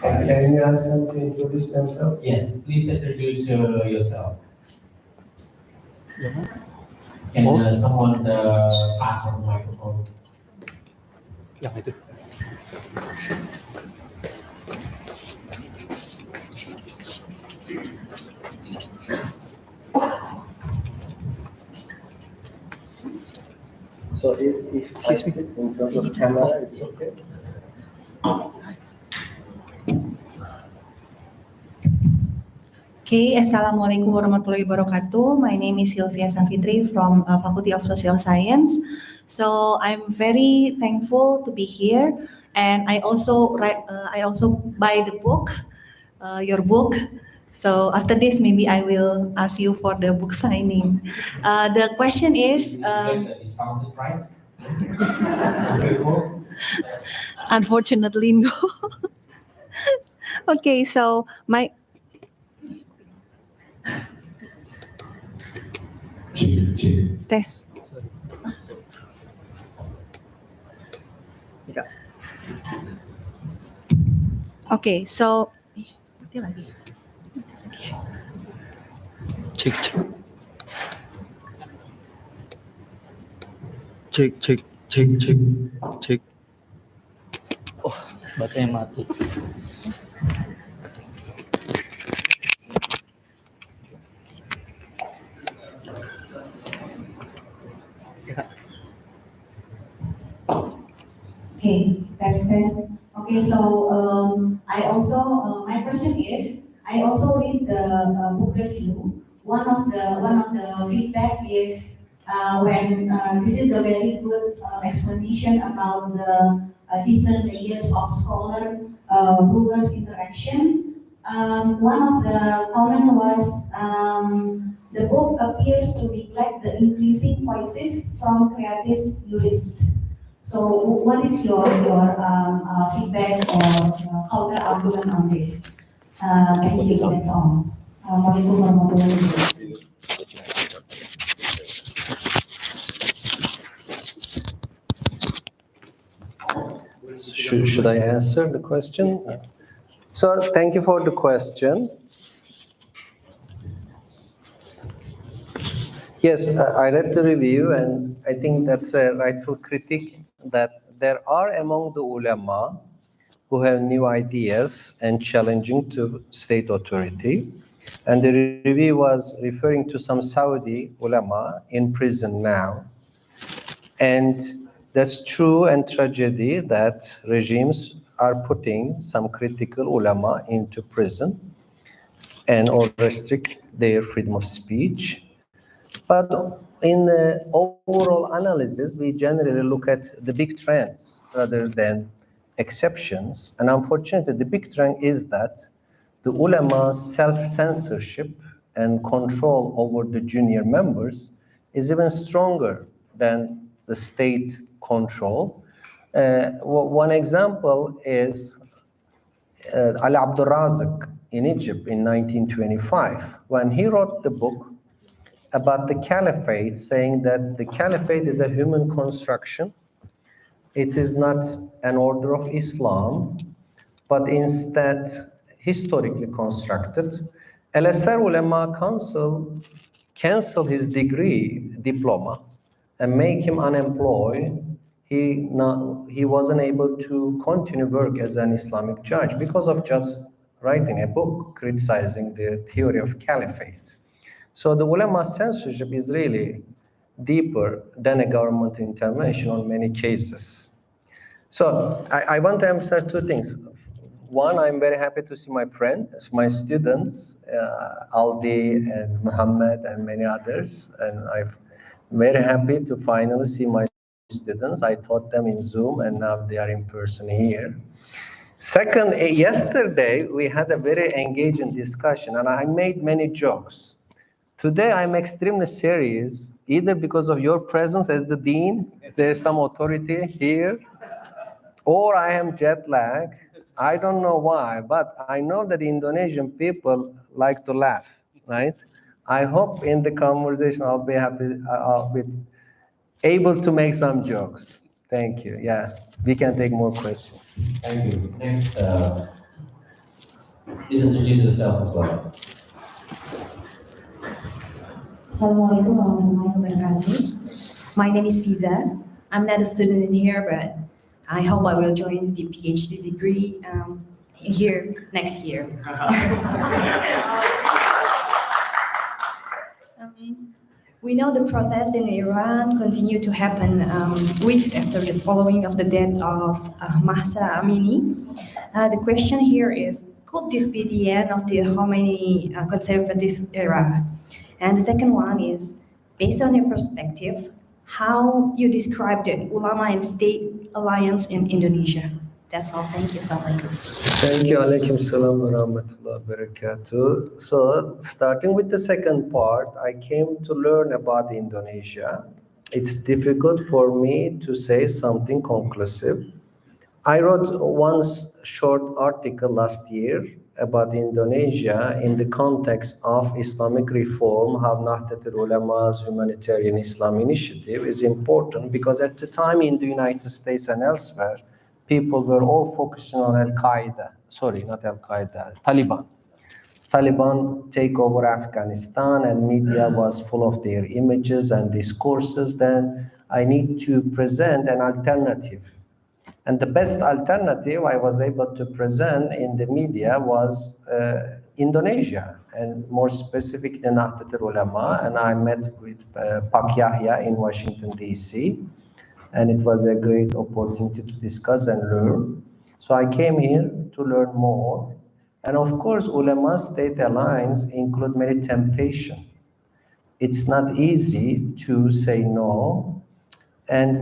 Can you ask them to introduce themselves? Yes, please introduce yourself. Can someone pass on the microphone? Yang itu. So if I sit in front of camera, it's okay? Okay, Assalamualaikum warahmatullahi wabarakatuh. My name is Sylvia Safitri from Faculty of Social Science. So I'm very thankful to be here, and I also buy the book, your book. So after this, maybe I will ask you for the book signing. The question is, the discounted price? unfortunately, no. Okay, so my test. Okay, so mati lagi. Cek cek. Cek. Oh, baterainya mati. Okay, that's okay. So I also my question is I also read the book review. One of the feedback is when this is a very good explanation about the different layers of scholar rulers interaction. One of the comment was the book appears to neglect the increasing voices from creative jurists. So what is your feedback or counter argument on this? Thank you, that's all. Assalamualaikum warahmatullahi wabarakatuh. Should I answer the question? So thank you for the question. Yes, I read the review, and I think that's a rightful critique that there are among the ulama who have new ideas and challenging to state authority. And the review was referring to some Saudi ulama in prison now. And that's true and tragedy that regimes are putting some critical ulama into prison and or restrict their freedom of speech. But in the overall analysis, we generally look at the big trends rather than exceptions. And unfortunately, the big trend is that the ulama's self-censorship and control over the junior members is even stronger than the state control. One example is Ali Abdul Razak in Egypt in 1925, when he wrote the book about the caliphate, saying that the caliphate is a human construction. It is not an order of Islam, but instead historically constructed. Al-Azhar Ulama Council canceled his diploma, and make him unemployed. He wasn't able to continue work as an Islamic judge because of just writing a book criticizing the theory of caliphate. So the ulama censorship is really deeper than a government intervention on many cases. So I want to emphasize two things. One, I'm very happy to see my friends, my students, Aldi and Muhammad and many others. And I'm very happy to finally see my students. I taught them in Zoom and now they are in person here. Second, yesterday we had a very engaging discussion and I made many jokes. Today, I'm extremely serious, either because of your presence as the dean, there's some authority here, or I am jet lagged. I don't know why, but I know that Indonesian people like to laugh, right? I hope in the conversation I'll be able to make some jokes. Thank you. Yeah, we can take more questions. Thank you. Next, please introduce yourself as well. Assalamualaikum warahmatullahi wabarakatuh. My name is Fiza. I'm not a student in here, but I hope I will join the PhD degree here next year. We know the process in Iran continue to happen weeks after the following of the death of Mahsa Amini. The question here is, could this be the end of the Khomeini conservative era? And the second one is, based on your perspective, how you describe the ulama and state alliance in Indonesia. That's all. Thank you. Assalamualaikum. Thank you. Alaikum salam wa rahmatullahi wa barakatuh. So, starting with the second part, I came to learn about Indonesia. It's difficult for me to say something conclusive. I wrote one short article last year about Indonesia in the context of Islamic reform, how Nahdlatul Ulama's Humanitarian Islam Initiative is important because at the time in the United States and elsewhere, people were all focusing on Taliban. Taliban take over Afghanistan and media was full of their images and discourses. Then I need to present an alternative. And the best alternative I was able to present in the media was Indonesia, and more specifically Nahdlatul Ulama. And I met with Pak Yahya in Washington, D.C. and it was a great opportunity to discuss and learn. So I came here to learn more. And of course, Ulema-State Alliance include many temptations. It's not easy to say no. And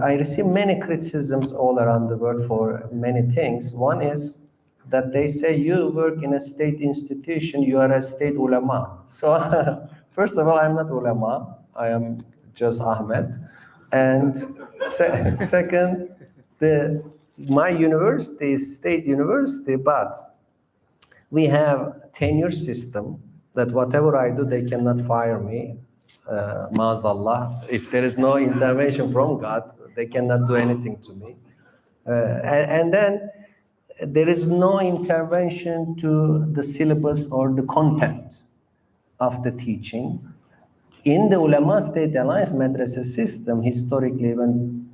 I receive many criticisms all around the world for many things. One is that they say you work in a state institution, you are a state ulama. So first of all, I'm not ulama, I am just Ahmet. And second, my university is state university, but we have tenure system that whatever I do, they cannot fire me. Maazallah, if there is no intervention from God, they cannot do anything to me. And then there is no intervention to the syllabus or the content of the teaching. In the Ulema-State Alliance madrasa system, historically, even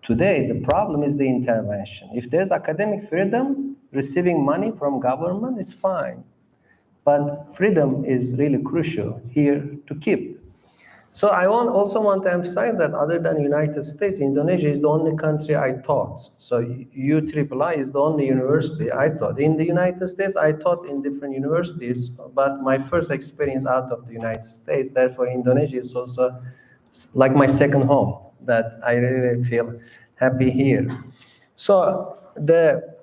today, the problem is the intervention. If there's academic freedom, receiving money from government is fine. But freedom is really crucial here to keep. So I also want to emphasize that other than United States, Indonesia is the only country I taught. So UIII is the only university I taught. In the United States, I taught in different universities, but my first experience out of the United States, therefore Indonesia is also like my second home, that I really feel happy here. So the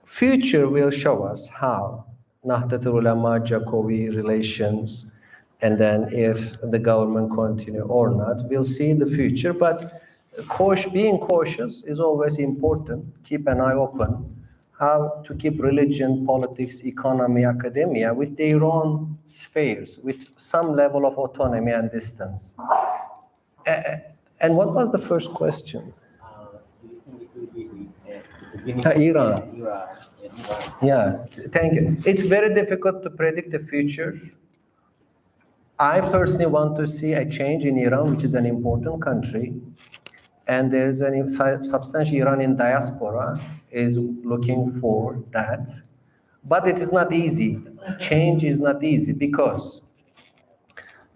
future will show us how Nahdlatul Ulama, Jacobi relations, and then if the government continue or not, we'll see in the future. But being cautious is always important. Keep an eye open how to keep religion, politics, economy, academia with their own spheres, with some level of autonomy and distance. And what was the first question? Iran. Yeah, thank you. It's very difficult to predict the future. I personally want to see a change in Iran, which is an important country, and there's a substantial Iranian diaspora is looking for that. But it is not easy. Change is not easy because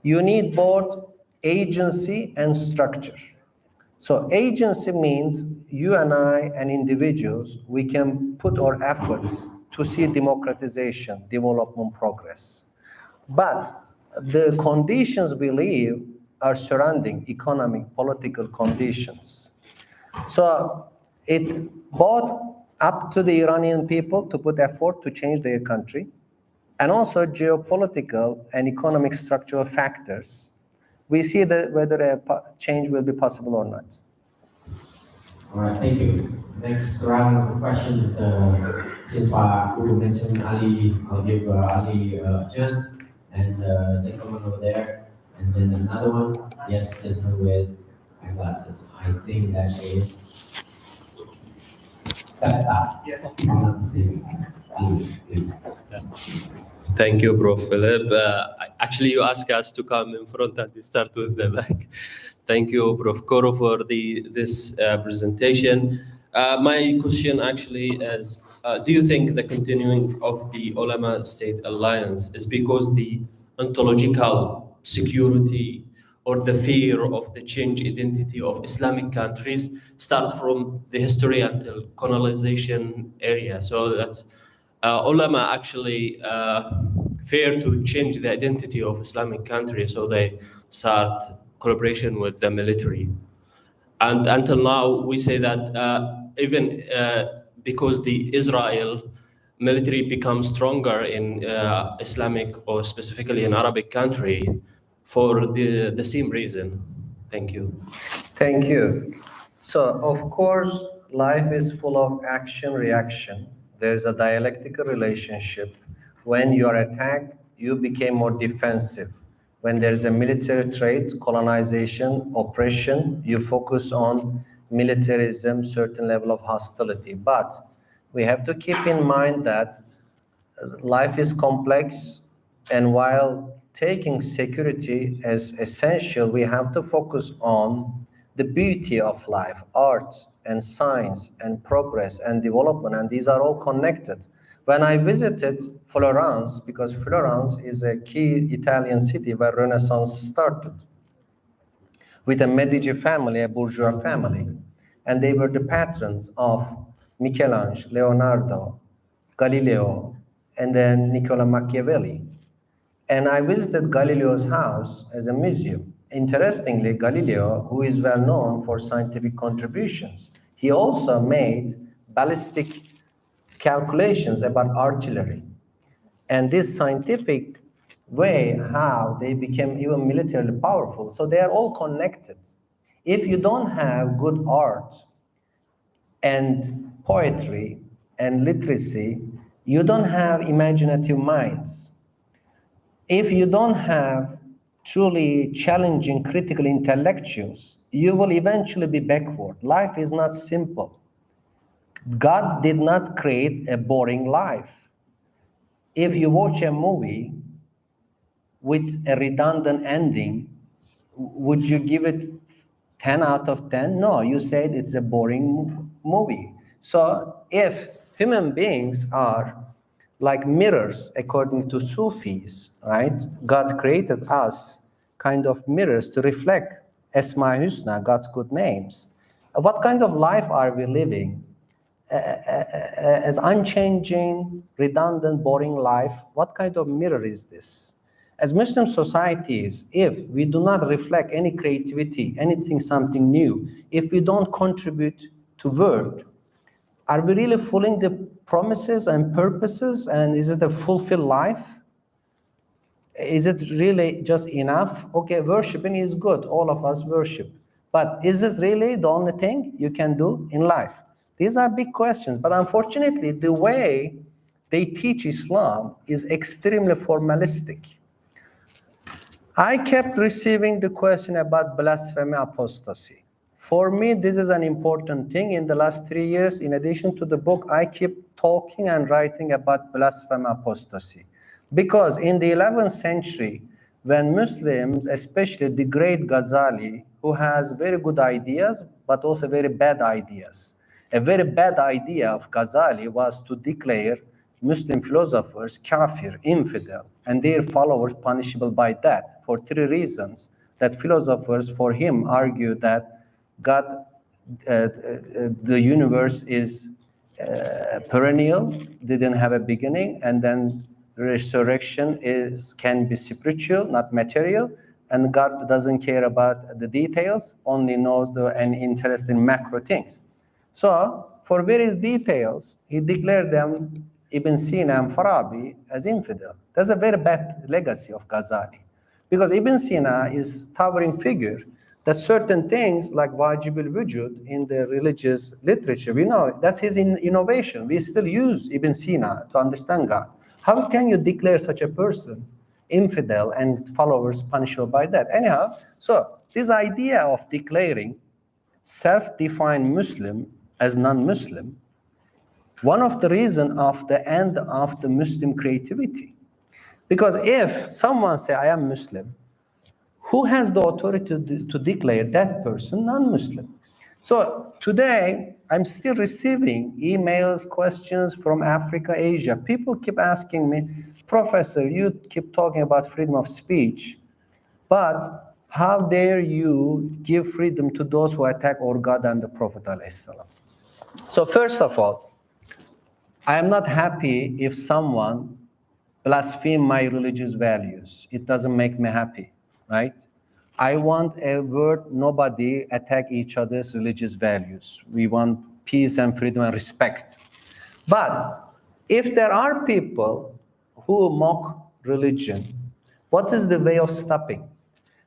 you need both agency and structure. So agency means you and I and individuals, we can put our efforts to see democratization, development, progress. But the conditions we live are surrounding economic, political conditions. So it both up to the Iranian people to put effort to change their country, and also geopolitical and economic structural factors. We see that whether a change will be possible or not. All right, thank you. Next round of questions, since Kuru mentioned Ali, I'll give Ali a chance, and gentleman over there, and then another one. Yes, gentleman with eyeglasses. I think that is Septa. Yes. I'm not mistaken. Ali, please. Thank you, Prof. Philip. Actually, you asked us to come in front and we start with the back. Thank you, Prof. Kuru, for this presentation. My question actually is, do you think the continuing of the Ulema-State Alliance is because the ontological security or the fear of the change identity of Islamic countries start from the history until colonization area? So that's ulama actually fear to change the identity of Islamic countries, so they start collaboration with the military. And until now, we say that even because the Israel military becomes stronger in Islamic or specifically in Arabic country for the same reason. Thank you. Thank you. So, of course, life is full of action, reaction. There's a dialectical relationship. When you are attacked, you become more defensive. When there's a military threat, colonization, oppression, you focus on militarism, certain level of hostility. But we have to keep in mind that life is complex, and while taking security as essential, we have to focus on the beauty of life, art and science and progress and development, and these are all connected. When I visited Florence, because Florence is a key Italian city where Renaissance started. with a Medici family, a bourgeois family. And they were the patrons of Michelangelo, Leonardo, Galileo, and then Niccolo Machiavelli. And I visited Galileo's house as a museum. Interestingly, Galileo, who is well known for scientific contributions, he also made ballistic calculations about artillery. And this scientific way, how they became even militarily powerful. So they are all connected. If you don't have good art and poetry and literacy, you don't have imaginative minds. If you don't have truly challenging critical intellectuals, you will eventually be backward. Life is not simple. God did not create a boring life. If you watch a movie with a redundant ending, would you give it 10 out of 10? No, you said it's a boring movie. So if human beings are like mirrors, according to Sufis, right? God created us kind of mirrors to reflect Esma Husna, God's good names. What kind of life are we living? As unchanging, redundant, boring life, what kind of mirror is this? As Muslim societies, if we do not reflect any creativity, anything, something new, if we don't contribute to world, are we really fulfilling the promises and purposes? And is it a fulfilled life? Is it really just enough? Okay, worshiping is good. All of us worship. But is this really the only thing you can do in life? These are big questions. But unfortunately, the way they teach Islam is extremely formalistic. I kept receiving the question about blasphemy, apostasy. For me, this is an important thing. In the last 3 years, in addition to the book, I keep talking and writing about blasphemy, apostasy. Because in the 11th century, when Muslims, especially the great Ghazali, who has very good ideas, but also very bad ideas. A very bad idea of Ghazali was to declare Muslim philosophers kafir, infidel, and their followers punishable by death for 3 reasons. That philosophers for him argue that God, the universe is perennial, didn't have a beginning, and then resurrection can be spiritual, not material, and God doesn't care about the details, only knows and interested in macro things. So, for various details, he declared them, Ibn Sina and Farabi, as infidel. That's a very bad legacy of Ghazali. Because Ibn Sina is towering figure that certain things like wajib al-wujud in the religious literature, we know that's his innovation. We still use Ibn Sina to understand God. How can you declare such a person infidel and followers punishable by that? Anyhow, so this idea of declaring self-defined Muslim as non-Muslim, one of the reasons of the end of the Muslim creativity. Because if someone say, I am Muslim, who has the authority to declare that person non-Muslim? So today, I'm still receiving emails, questions from Africa, Asia. People keep asking me, Professor, you keep talking about freedom of speech, but how dare you give freedom to those who attack our God and the Prophet ﷺ? So first of all, I am not happy if someone blaspheme my religious values. It doesn't make me happy, right? I want a world nobody attack each other's religious values. We want peace and freedom and respect. But if there are people who mock religion, what is the way of stopping?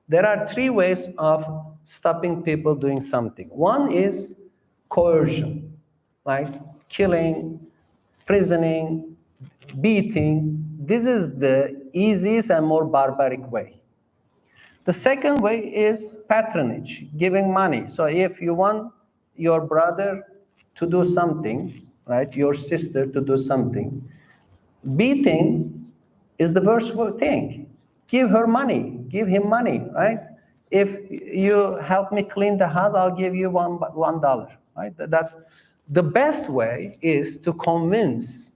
There are 3 ways of stopping people doing something. One is coercion, like killing, prisoning, beating. This is the easiest and more barbaric way. The second way is patronage, giving money. So if you want your brother to do something, right, your sister to do something, beating is the worst thing. Give her money, give him money, right? If you help me clean the house, I'll give you $1, right? That's the best way is to convince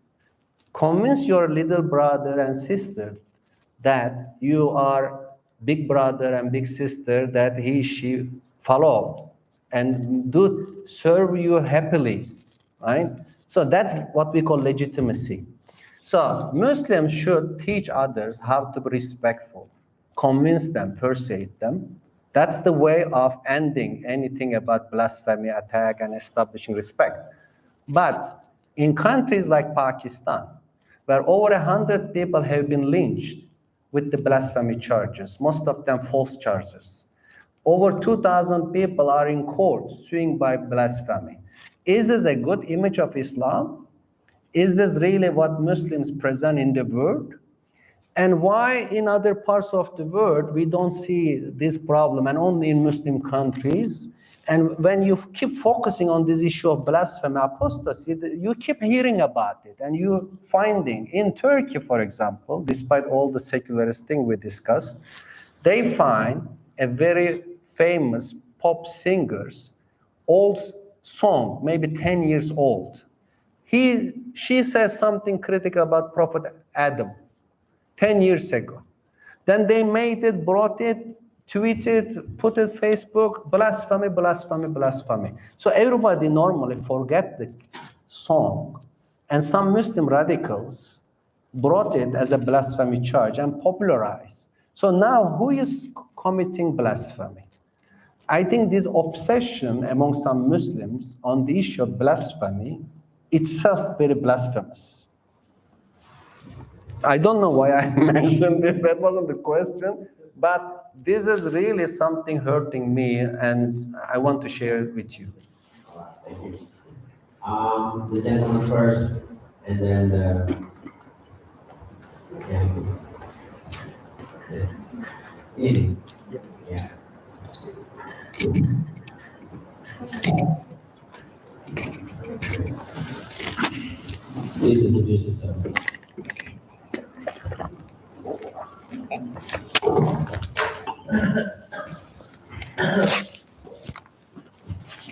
your little brother and sister that you are big brother and big sister that she follow and do serve you happily, right? So that's what we call legitimacy. So Muslims should teach others how to be respectful, convince them, persuade them. That's the way of ending anything about blasphemy, attack, and establishing respect. But in countries like Pakistan, where over 100 people have been lynched with the blasphemy charges, most of them false charges, over 2,000 people are in court suing by blasphemy. Is this a good image of Islam? Is this really what Muslims present in the world? And why in other parts of the world we don't see this problem and only in Muslim countries? And when you keep focusing on this issue of blasphemy, apostasy, you keep hearing about it. And you're finding in Turkey, for example, despite all the secularist thing we discussed, they find a very famous pop singer's old song, maybe 10 years old. She says something critical about Prophet Adam 10 years ago. Then they made it, brought it, tweeted, put it Facebook, blasphemy, blasphemy, blasphemy. So everybody normally forget the song. And some Muslim radicals brought it as a blasphemy charge and popularized. So now who is committing blasphemy? I think this obsession among some Muslims on the issue of blasphemy itself very blasphemous. I don't know why I mentioned it, that wasn't the question, but this is really something hurting me and I want to share it with you. Thank you. The gentleman first, and then the... Yeah. Yes. In. Yeah. Please introduce yourself.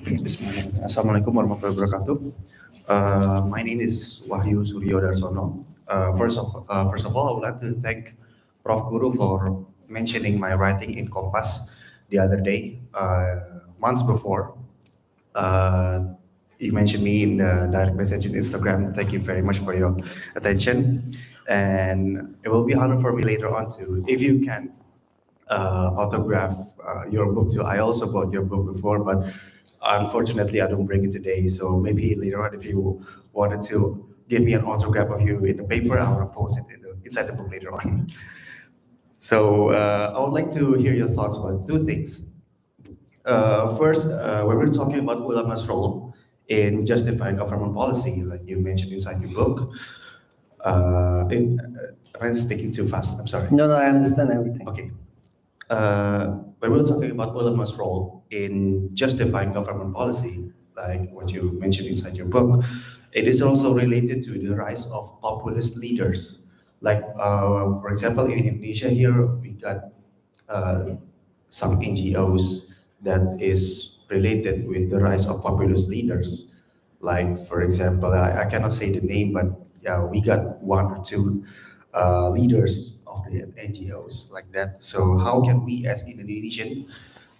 Bismillahirrahmanirrahim. Assalamualaikum warahmatullahi wabarakatuh. My name is Wahyu Suryo Darsono. First of all, I would like to thank Prof. Kuru for mentioning my writing in Kompas the other day, months before. You mentioned me in the direct message in Instagram. Thank you very much for your attention. And it will be an honor for me later on to, if you can, autograph your book too. I also bought your book before, but unfortunately I don't bring it today. So maybe later on, if you wanted to give me an autograph of you in the paper, I will post it inside the book later on. So I would like to hear your thoughts about two things. First, when we're talking about ulama's role in justifying government policy, like you mentioned inside your book, if I'm speaking too fast, I'm sorry. No, I understand everything. Okay. When we're talking about ulama's role in justifying government policy, like what you mentioned inside your book, it is also related to the rise of populist leaders. Like, for example, in Indonesia here, we got some NGOs that is related with the rise of populist leaders. Like, for example, I cannot say the name, but yeah, we got one or two leaders of the NGOs like that. So how can we as Indonesian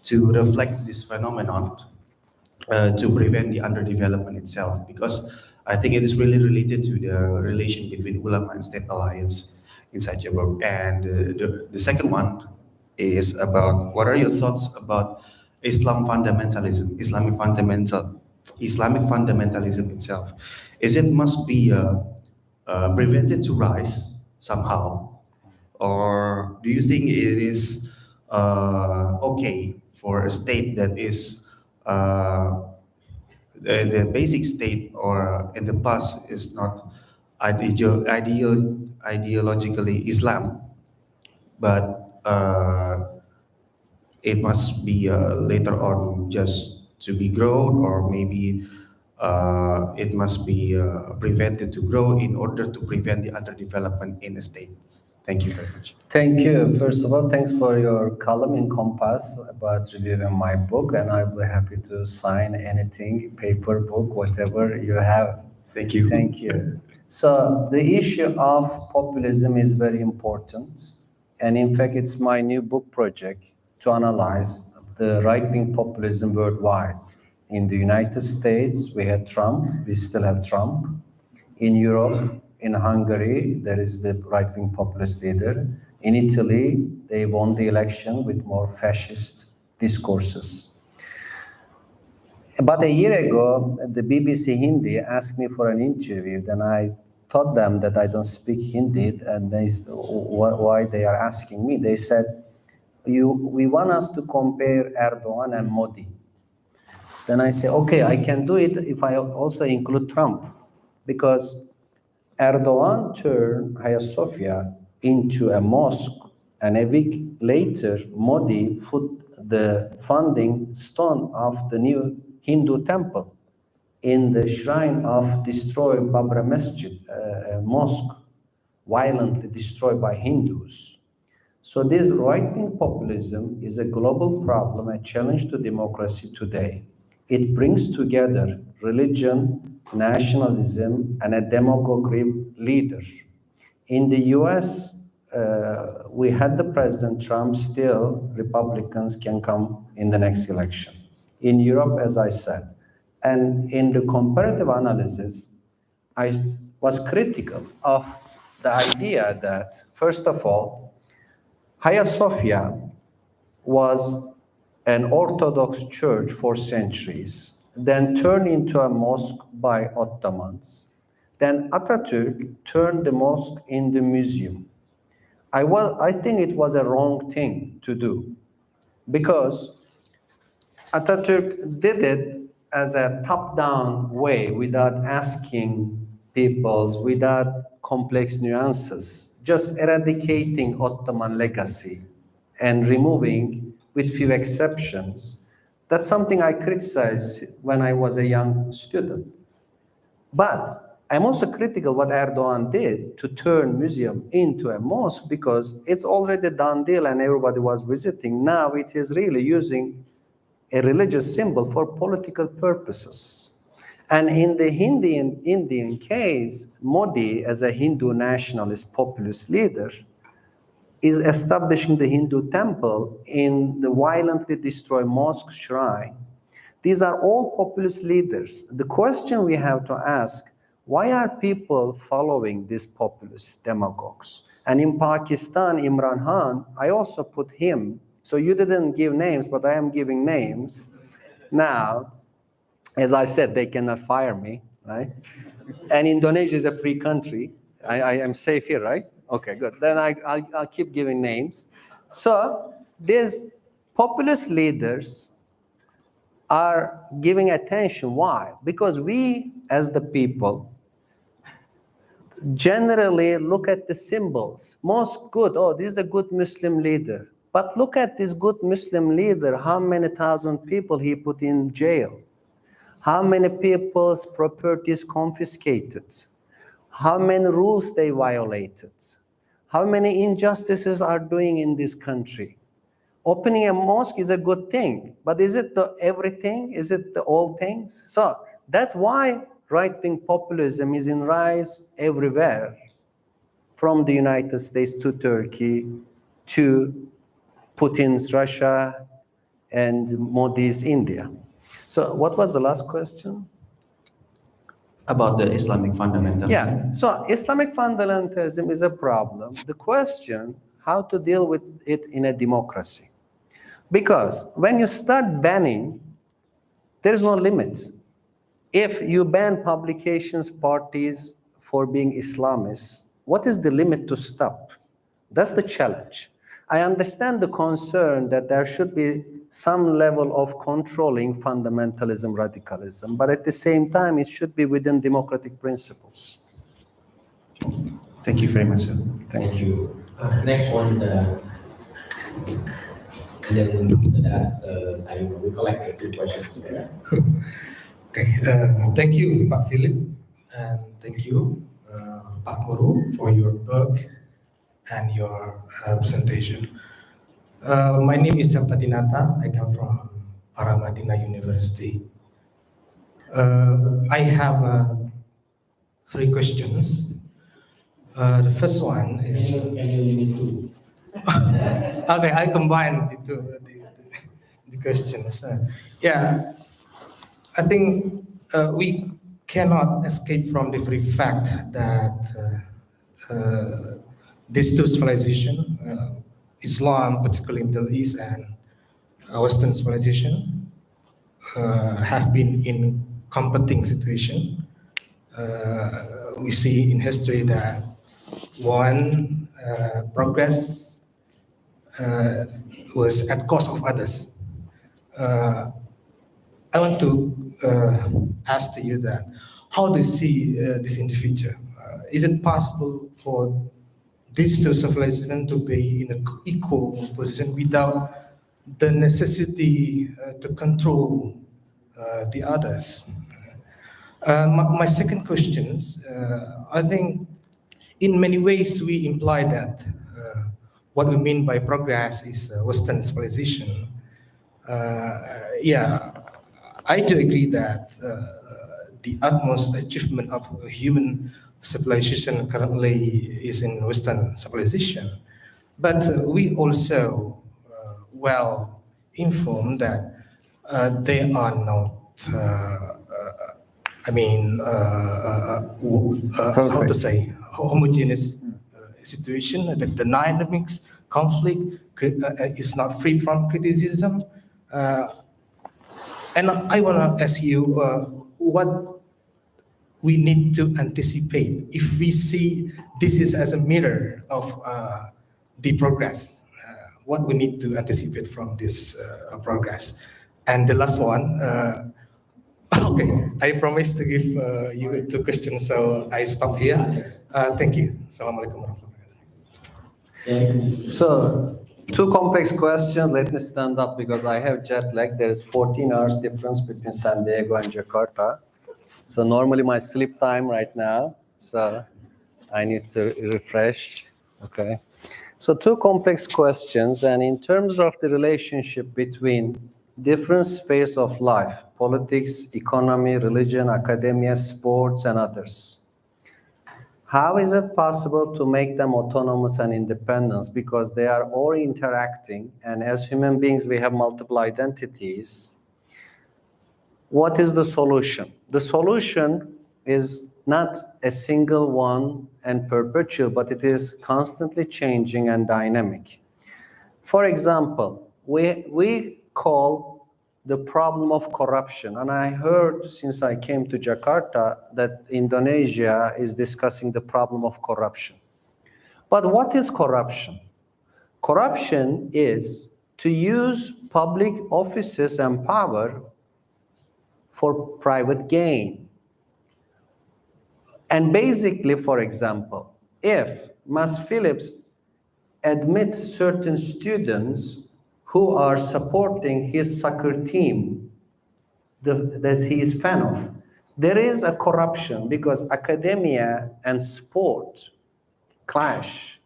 to reflect this phenomenon to prevent the underdevelopment itself? Because I think it is really related to the relation between ulama and state alliance inside your book. And the second one is about, what are your thoughts about Islamic fundamentalism itself? Is it must be prevented to rise somehow? Or do you think it is okay for a state that is the basic state or in the past is not ideologically Islam, but it must be later on just to be grown, or maybe it must be prevented to grow in order to prevent the underdevelopment in the state? Thank you very much. Thank you. First of all, thanks for your column in Compass about reviewing my book, and I'll be happy to sign anything, paper, book, whatever you have. Thank you. Thank you. So the issue of populism is very important, And in fact, it's my new book project to analyze the right-wing populism worldwide. In the United States, we had Trump, we still have Trump. In Europe, in Hungary, there is the right-wing populist leader. In Italy, they won the election with more fascist discourses. About a year ago, the BBC Hindi asked me for an interview. Then I told them that I don't speak Hindi, and they why they are asking me. They said, we want us to compare Erdogan and Modi. Then I say, okay, I can do it if I also include Trump, because Erdogan turned Hagia Sophia into a mosque, and a week later, Modi put the funding stone of the new Hindu temple in the shrine of destroyed Babri Masjid, a mosque violently destroyed by Hindus. So this right-wing populism is a global problem, a challenge to democracy today. It brings together religion, nationalism, and a demagogue leader. In the US, we had the President Trump, still Republicans can come in the next election. In Europe, as I said. And in the comparative analysis, I was critical of the idea that, first of all, Hagia Sophia was an Orthodox church for centuries, then turned into a mosque by Ottomans. Then Atatürk turned the mosque into a museum. I think it was a wrong thing to do, because Atatürk did it as a top-down way without asking peoples, without complex nuances, just eradicating Ottoman legacy and removing, with few exceptions. That's something I criticized when I was a young student. But I'm also critical what Erdogan did to turn museum into a mosque, because it's already a done deal and everybody was visiting. Now it is really using a religious symbol for political purposes. And in the Indian case, Modi, as a Hindu nationalist populist leader, is establishing the Hindu temple in the violently destroyed mosque shrine. These are all populist leaders. The question we have to ask, why are people following these populist demagogues? And in Pakistan, Imran Khan, I also put him. So you didn't give names, but I am giving names. Now, as I said, they cannot fire me, right? And Indonesia is a free country. I am safe here, right? Okay, good. Then I'll keep giving names. So these populist leaders are giving attention. Why? Because we, as the people, generally look at the symbols. Most good, oh, this is a good Muslim leader. But look at this good Muslim leader, how many thousand people he put in jail, how many people's properties confiscated, how many rules they violated, how many injustices are doing in this country. Opening a mosque is a good thing, but is it the everything? Is it the all things? So that's why right-wing populism is in rise everywhere, from the United States to Turkey to Putin's Russia and Modi's India. So what was the last question? About the Islamic fundamentalism. Yeah, so Islamic fundamentalism is a problem. The question, how to deal with it in a democracy. Because when you start banning, there is no limit. If you ban publications, parties for being Islamists, what is the limit to stop? That's the challenge. I understand the concern that there should be some level of controlling fundamentalism, radicalism, but at the same time, it should be within democratic principles. Thank you very much, sir. Thank you. Next one, and then after that, we collected 2 questions. Okay, thank you, Pak Philip, and thank you, Pak Kuru, for your book and your presentation. My name is Sabta Dinata. I come from Paramadina University. I have 3 questions. The first one is... Can you limit Okay, I combine the questions. Yeah, I think we cannot escape from the very fact that these two civilizations, Islam, particularly Middle East, and Western civilization, have been in competing situation. We see in history that one progress was at cost of others. I want to ask to you that how do you see this in the future? Is it possible for these two civilizations to be in an equal position without the necessity to control the others? My second question is, I think in many ways we imply that what we mean by progress is Western civilization. Yeah, I do agree that the utmost achievement of human civilization currently is in Western civilization. But we also well informed that they are not, how to say, homogeneous situation. The dynamics, conflict is not free from criticism. And I want to ask you what we need to anticipate if we see this is as a mirror of the progress. What we need to anticipate from this progress. And the last one, okay, I promised to give you two questions, so I stop here. Thank you. Assalamualaikum warahmatullahi wabarakatuh. So, two complex questions. Let me stand up because I have jet lag. There is 14 hours difference between San Diego and Jakarta. So normally my sleep time right now. So I need to refresh. Okay. So two complex questions. And in terms of the relationship between different spheres of life, politics, economy, religion, academia, sports, and others. How is it possible to make them autonomous and independent? Because they are all interacting, and as human beings, we have multiple identities. What is the solution? The solution is not a single one and perpetual, but it is constantly changing and dynamic. For example, we call the problem of corruption. And I heard since I came to Jakarta that Indonesia is discussing the problem of corruption. But what is corruption? Corruption is to use public offices and power for private gain. And basically, for example, if Mas Phillips admits certain students who are supporting his soccer team that he is fan of, there is a corruption because academia and sport clash.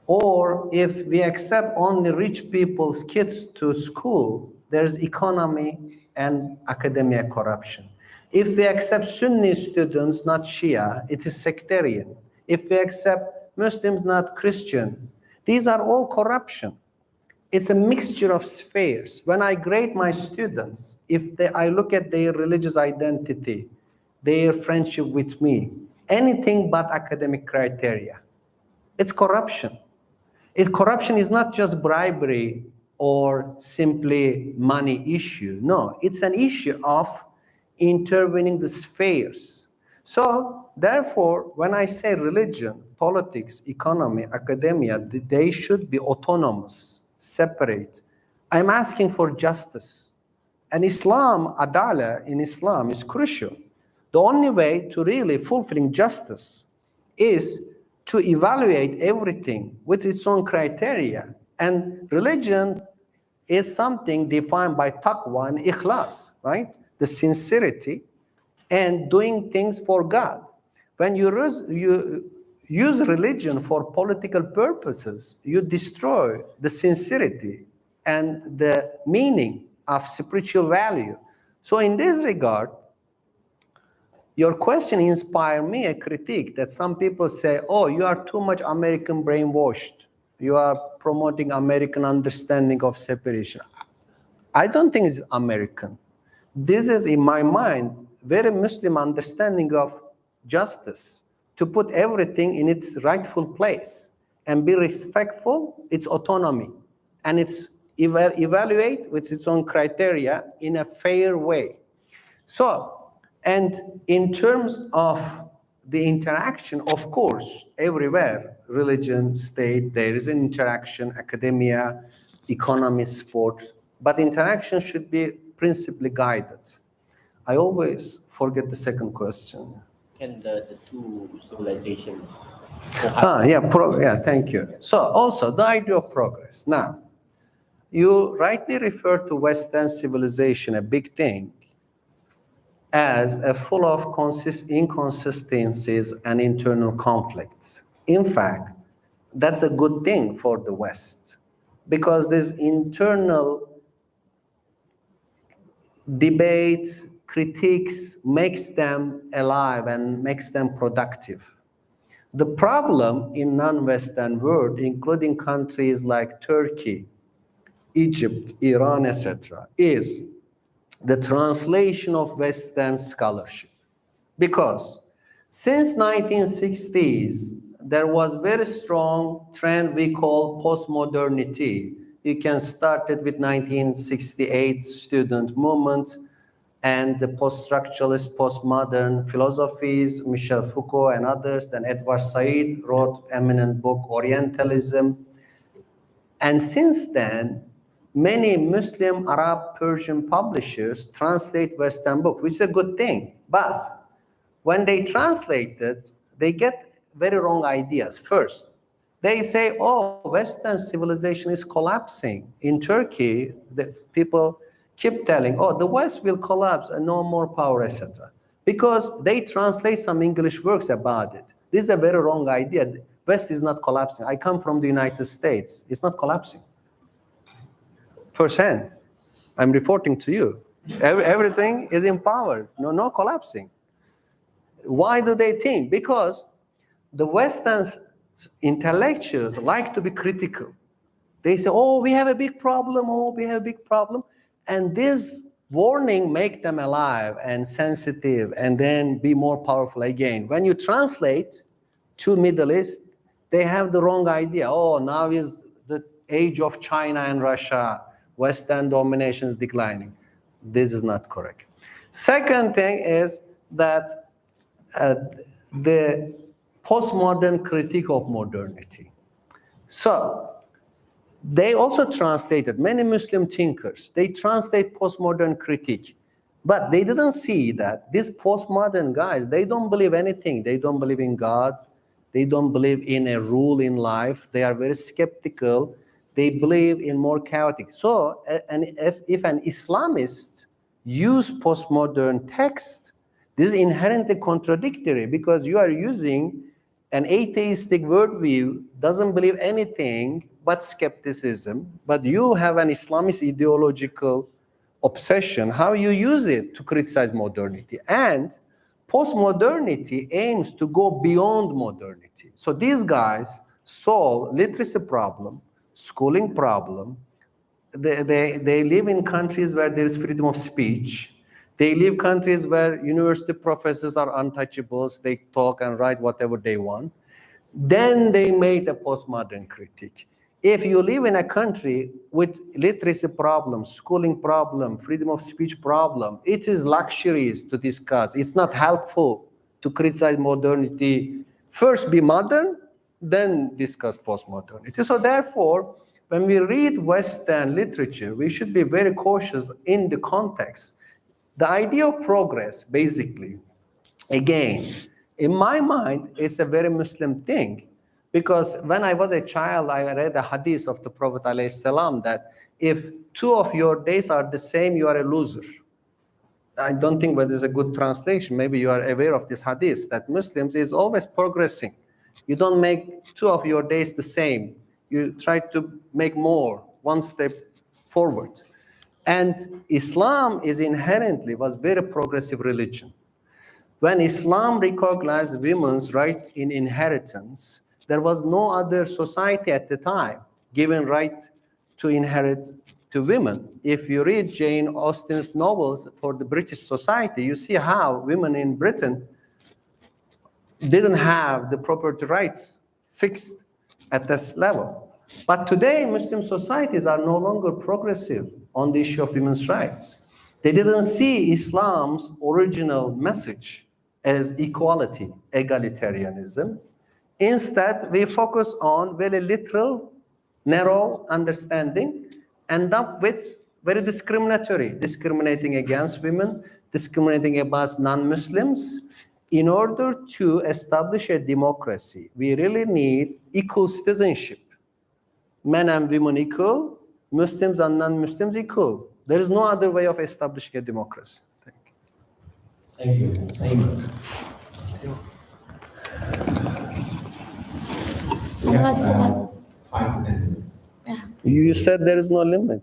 Or if we accept only rich people's kids to school, there's economy and academia corruption. If we accept Sunni students, not Shia, it is sectarian. If we accept Muslims, not Christian, these are all corruption. It's a mixture of spheres. When I grade my students, I look at their religious identity, their friendship with me, anything but academic criteria, it's corruption. Corruption is not just bribery or simply money issue. No, it's an issue of intervening the spheres. So therefore, when I say religion, politics, economy, academia, they should be autonomous, separate. I'm asking for justice. And Islam, adala in Islam is crucial. The only way to really fulfilling justice is to evaluate everything with its own criteria. And religion is something defined by taqwa and ikhlas, right? The sincerity and doing things for God. When you use religion for political purposes, you destroy the sincerity and the meaning of spiritual value. So in this regard, your question inspired me a critique that some people say, oh, you are too much American brainwashed. you are promoting American understanding of separation. I don't think it's American. This is, in my mind, very Muslim understanding of justice, to put everything in its rightful place and be respectful, its autonomy, and it's evaluate with its own criteria in a fair way. So, and in terms of the interaction, of course, everywhere, religion, state, there is an interaction, academia, economy, sports, but interaction should be principally guided. I always forget the second question. Can the two civilizations Yeah, thank you. So also the idea of progress. Now, you rightly refer to Western civilization, a big thing, as a full of inconsistencies and internal conflicts. In fact, that's a good thing for the West, because this internal debates, critiques, makes them alive and makes them productive. The problem in non-Western world, including countries like Turkey, Egypt, Iran, etc., is the translation of Western scholarship. Because since 1960s, there was very strong trend we call postmodernity. You can start it with 1968 student movement and the post-structuralist, postmodern philosophies, Michel Foucault and others. Then Edward Said wrote eminent book, Orientalism. And since then, many Muslim, Arab, Persian publishers translate Western books, which is a good thing. But when they translate it, they get very wrong ideas. First, they say, oh, Western civilization is collapsing. In Turkey, the people keep telling, oh, the West will collapse and no more power, etc. Because they translate some English works about it. This is a very wrong idea. West is not collapsing. I come from the United States. It's not collapsing. Firsthand, I'm reporting to you. Everything is empowered, no collapsing. Why do they think? Because the Western intellectuals like to be critical. They say, oh, we have a big problem, And this warning make them alive and sensitive and then be more powerful again. When you translate to Middle East, they have the wrong idea. Oh, now is the age of China and Russia. Western domination is declining. This is not correct. Second thing is that the postmodern critique of modernity. So they also translated, many Muslim thinkers, they translate postmodern critique, but they didn't see that these postmodern guys, they don't believe anything. They don't believe in God. They don't believe in a rule in life. They are very skeptical. They believe in more chaotic. So, and if an Islamist use postmodern text, this is inherently contradictory because you are using an atheistic worldview, doesn't believe anything but skepticism, but you have an Islamist ideological obsession, how you use it to criticize modernity. And postmodernity aims to go beyond modernity. So these guys solve literacy problem, schooling problem. They live in countries where there is freedom of speech. They live in countries where university professors are untouchables. They talk and write whatever they want. Then they made a postmodern critique. If you live in a country with literacy problem, schooling problem, freedom of speech problem, it is luxuries to discuss. It's not helpful to criticize modernity. First be modern, then discuss postmodernity. So therefore, when we read Western literature, we should be very cautious in the context. The idea of progress, basically, again, in my mind, it's a very Muslim thing. Because when I was a child, I read a hadith of the Prophet ﷺ that if 2 of your days are the same, you are a loser. I don't think that is a good translation. Maybe you are aware of this hadith, that Muslims is always progressing. You don't make 2 of your days the same. You try to make more, one step forward. And Islam is inherently was very progressive religion. When Islam recognized women's right in inheritance, There was no other society at the time given right to inherit to women. If you read Jane Austen's novels for the British society, you see how women in Britain didn't have the property rights fixed at this level. But today, Muslim societies are no longer progressive on the issue of women's rights. They didn't see Islam's original message as equality, egalitarianism. Instead, we focus on very literal, narrow understanding, end up with very discriminating against women, discriminating against non-Muslims. In order to establish a democracy, we really need equal citizenship. Men and women equal, Muslims and non-Muslims equal. There is no other way of establishing a democracy. Thank you. Simon. We have 5 to 10 minutes. You said there is no limit.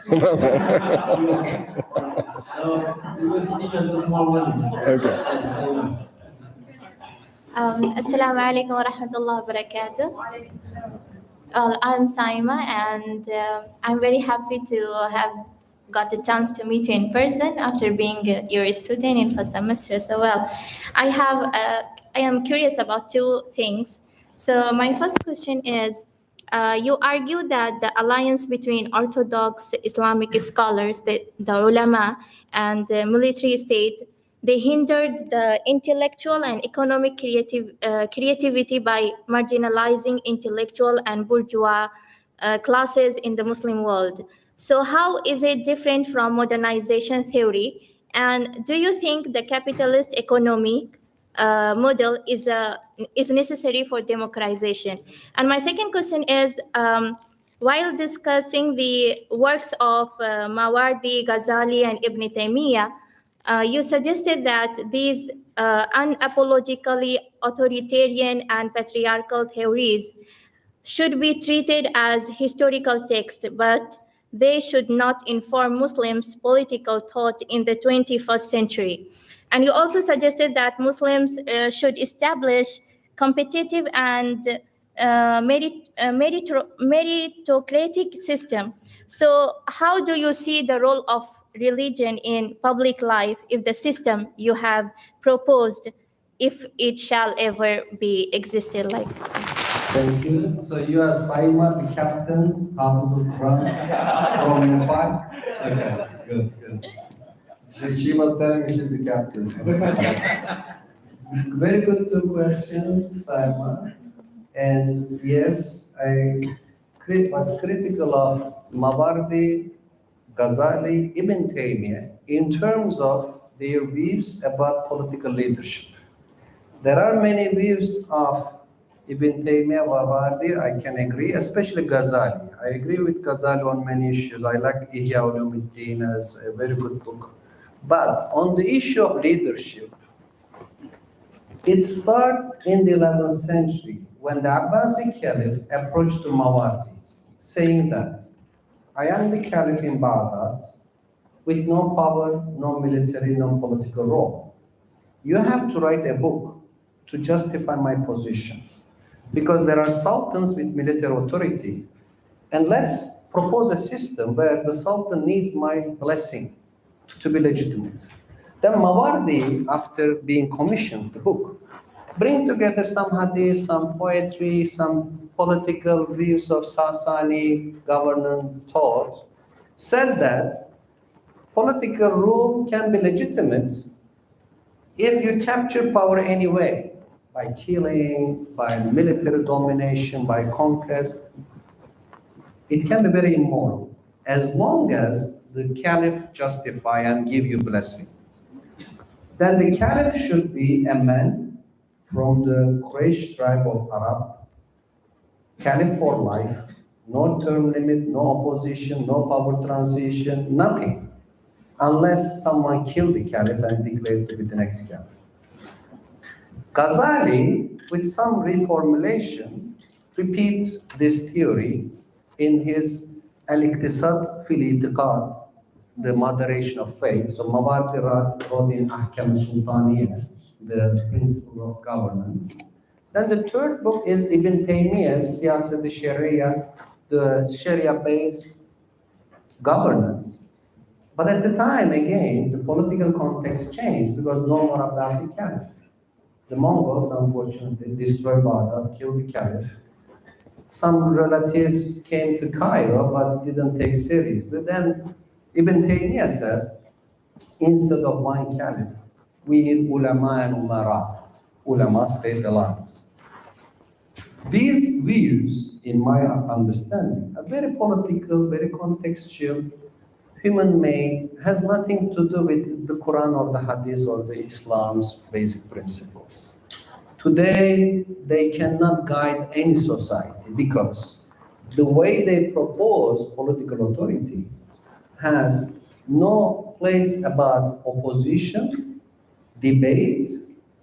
Okay. Assalamu alaikum wa rahmatullahi wa barakatuh. I'm Saima, and I'm very happy to have got the chance to meet you in person after being your student in first semester. So I am curious about 2 things. So my first question is, you argue that the alliance between Orthodox Islamic scholars, the ulama, and the military state, they hindered the intellectual and economic creativity by marginalizing intellectual and bourgeois classes in the Muslim world. So how is it different from modernization theory? And do you think the capitalist economic model is necessary for democratization? And my second question is, while discussing the works of Mawardi, Ghazali, and Ibn Taymiyyah, you suggested that these unapologetically authoritarian and patriarchal theories should be treated as historical texts, but they should not inform Muslims' political thought in the 21st century. And you also suggested that Muslims should establish competitive and meritocratic system. So how do you see the role of religion in public life if the system you have proposed, if it shall ever be existed like? Thank you. So you are Saima, the captain, Hafiz al-Quran from Mumbai. Okay, good. She was telling me she's the captain. Very good 2 questions, Saima. And yes, I was critical of Mawardi, Ghazali, Ibn Taymiyyah in terms of their views about political leadership. There are many views of Ibn Taymiyyah, Mawardi, I can agree, especially Ghazali. I agree with Ghazali on many issues. I like Ihya Ulumuddin as a very good book. But on the issue of leadership, it started in the 11th century when the Abbasi Caliph approached to Mawardi, saying that, I am the Caliph in Baghdad with no power, no military, no political role. You have to write a book to justify my position, because there are sultans with military authority, and let's propose a system where the sultan needs my blessing to be legitimate. Then Mawardi, after being commissioned the book, bring together some hadith, some poetry, some political views of Sasani governance thought, said that political rule can be legitimate if you capture power anyway, by killing, by military domination, by conquest. It can be very immoral, as long as the caliph justify and give you blessing. Then the caliph should be a man from the Quraysh tribe of Arab, caliph for life, no term limit, no opposition, no power transition, nothing, unless someone killed the caliph and declared to be the next caliph. Ghazali, with some reformulation, repeats this theory in his Al-Iqtisad fil I'tiqad, the moderation of faith. So Mawardi wrote in Ahkam Sultaniyya, the principle of governance. Then the third book is Ibn Taymiyyah's Siyasat-i Sharia, the Sharia-based governance. But at the time, again, the political context changed because no more Abbasi Caliph. The Mongols, unfortunately, destroyed Baghdad, killed the Caliph. Some relatives came to Cairo but didn't take seriously. Then Ibn Taymiyyah said, instead of one caliph, we need ulama and umara, Ulema-State alliance. These views, in my understanding, are very political, very contextual, human-made, has nothing to do with the Quran or the Hadith or the Islam's basic principles. Today, they cannot guide any society because the way they propose political authority has no place about opposition, debate,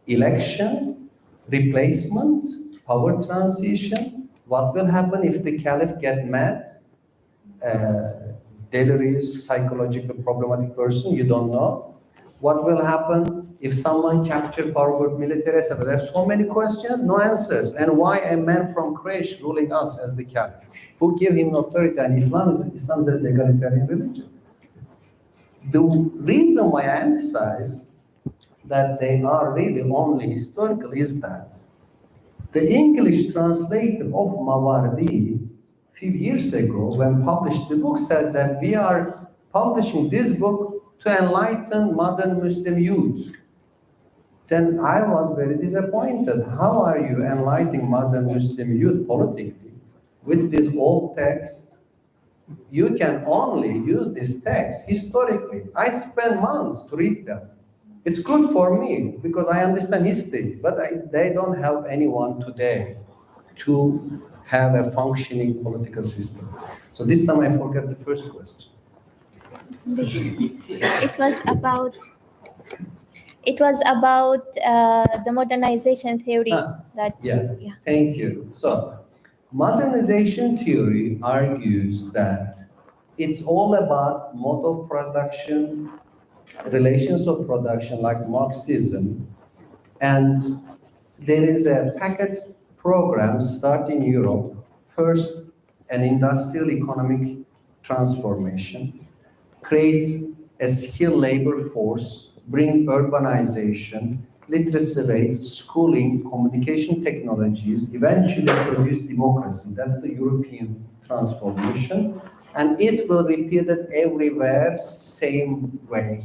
election, replacement, power transition. What will happen if the caliph get mad? Delirious, psychologically problematic person, you don't know. What will happen if someone captured power with military, etc.? There's so many questions, no answers. And why a man from Quraysh ruling us as the caliph? Who gave him authority? And Islam is a egalitarian religion. The reason why I emphasize that they are really only historical is that the English translator of Mawardi a few years ago, when published the book, said that we are publishing this book to enlighten modern Muslim youth. Then I was very disappointed. How are you enlightening modern Muslim youth politically with this old text? You can only use this text historically. I spent months to read them. It's good for me because I understand history, but they don't help anyone today to have a functioning political system. So this time I forgot the first question. It was about the modernization theory. Yeah, thank you. So modernization theory argues that it's all about mode of production, relations of production like Marxism, and there is a packet program starting in Europe. First, an industrial economic transformation, create a skilled labor force, bring urbanization, literacy rate, schooling, communication technologies, eventually produce democracy. That's the European transformation. And it will repeat it everywhere, same way.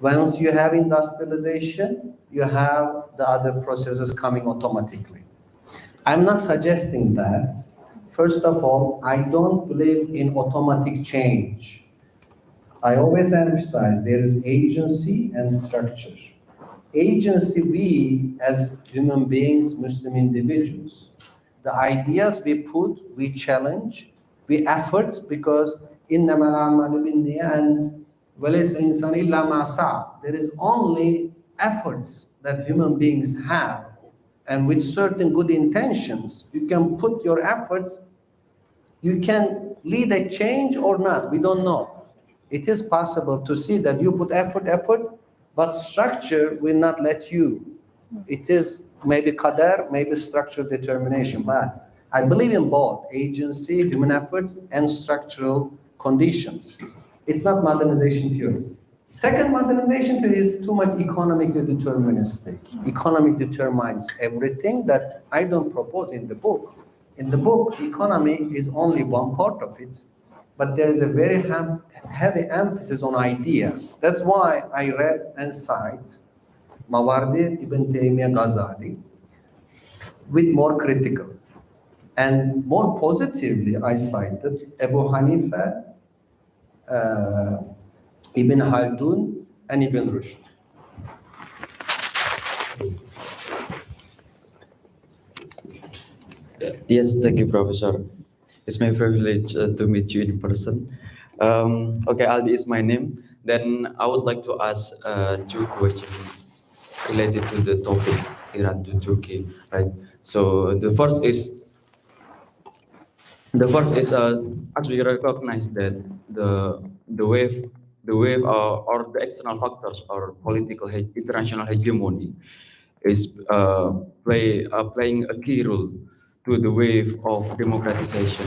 Once you have industrialization, you have the other processes coming automatically. I'm not suggesting that. First of all, I don't believe in automatic change. I always emphasize there is agency and structure. Agency, we as human beings, Muslim individuals, the ideas we put, we challenge, we effort, because إِنَّمَا الْأَعْمَالُ بِالنِّيَّاتِ and وَلَيْسَ الْإِنسَانُ إِلَّا مَا سَعَى. There is only efforts that human beings have, and with certain good intentions, you can put your efforts, you can lead a change or not, we don't know. It is possible to see that you put effort, but structure will not let you. It is maybe qadar, maybe structure determination, but I believe in both agency, human efforts, and structural conditions. It's not modernization theory. Second modernization theory is too much economically deterministic. Economic determines everything that I don't propose in the book. In the book, economy is only one part of it, but there is a very heavy emphasis on ideas. That's why I read and cite Mawardi, Ibn Taymiyyah, Ghazali, with more critical. And more positively, I cited Abu Hanifa, Ibn Khaldun, and Ibn Rushd. Yes, thank you, Professor. It's my privilege to meet you in person. Okay, Aldi is my name. Then I would like to ask two questions related to the topic Iran to Turkey, right? So the first is actually recognize that the wave or the external factors or political international hegemony is playing a key role to the wave of democratization,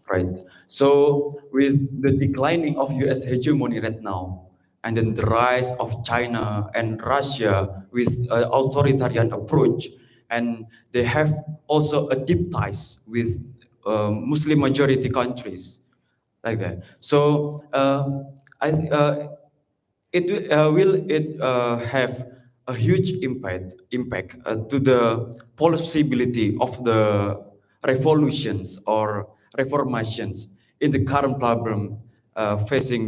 right? So with the declining of US hegemony right now, and then the rise of China and Russia with authoritarian approach, and they have also a deep ties with Muslim majority countries like that. So will have a huge impact to the possibility of the revolutions or reformations in the current problem faced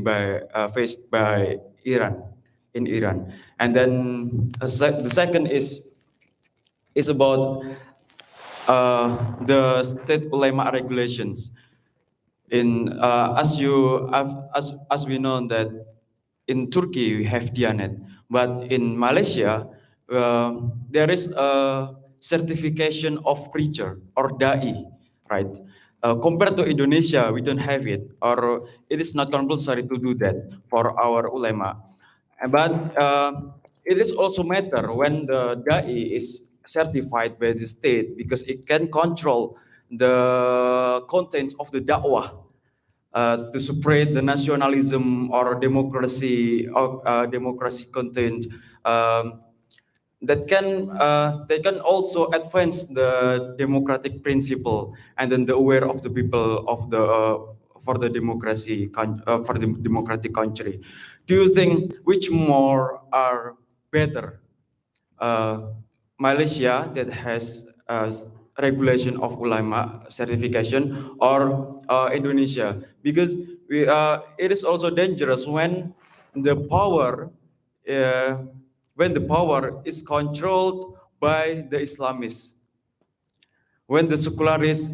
by Iran in Iran. And then the second is about the state ulema regulations. As we know that in Turkey we have Diyanet, but in Malaysia there is a certification of preacher or dai, right? Compared to Indonesia, we don't have it, or it is not compulsory to do that for our ulema. But it is also matter when the dai is certified by the state, because it can control the content of the dakwah to spread the nationalism or democracy or democracy content that can also advance the democratic principle, and then the aware of the people of the for the for the democratic country. Do you think which more are better? Malaysia that has regulation of ulama certification, or Indonesia? Because it is also dangerous the power uh, when the power is controlled by the Islamists, when the secularists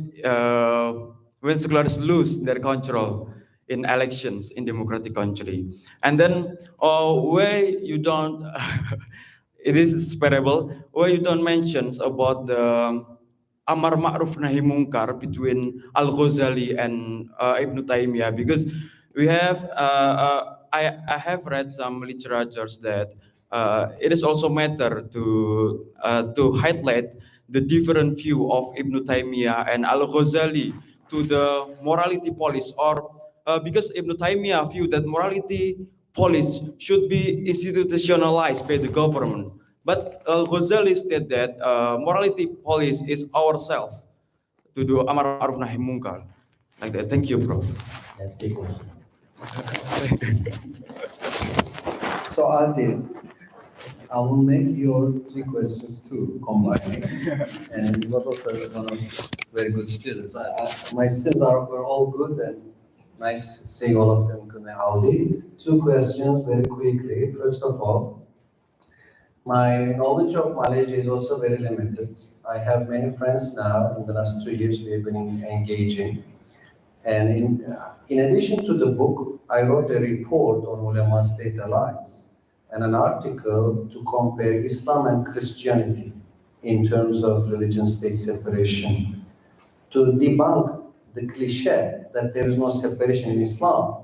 lose their control in elections in democratic country. And then where you don't it is sparable, where you don't mention about the Amar Ma'ruf Nahi Munkar between Al-Ghazali and Ibn Taymiyyah, because we have I have read some literatures that it is also matter to highlight the different view of Ibn Taymiyyah and Al-Ghazali to the morality police, or because Ibn Taymiyyah view that morality police should be institutionalized by the government. But Al-Ghazali said that morality police is ourselves to do Amar Ma'ruf Nahi Munkar. Like that. Thank you, Prof. That's the question. So Adil, I will make your three questions too, combined. And he was also one of very good students. My students were all good, and nice seeing all of them. Aldi. Two questions very quickly. First of all, my knowledge of Malaysia is also very limited. I have many friends now. In the last 3 years, we have been engaging. And in addition to the book, I wrote a report on Ulema-State alliance and an article to compare Islam and Christianity in terms of religion-state separation, to debunk the cliche that there is no separation in Islam,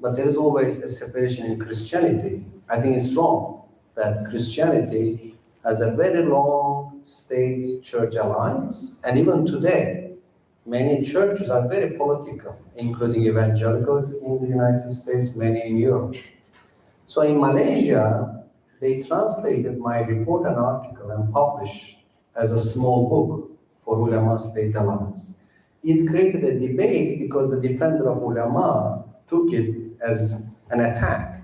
but there is always a separation in Christianity. I think it's wrong that Christianity has a very long state-church alliance, and even today, many churches are very political, including evangelicals in the United States, many in Europe. So in Malaysia, they translated my report and article and published as a small book for Ulema-State Alliance. It created a debate because the defender of ulama took it as an attack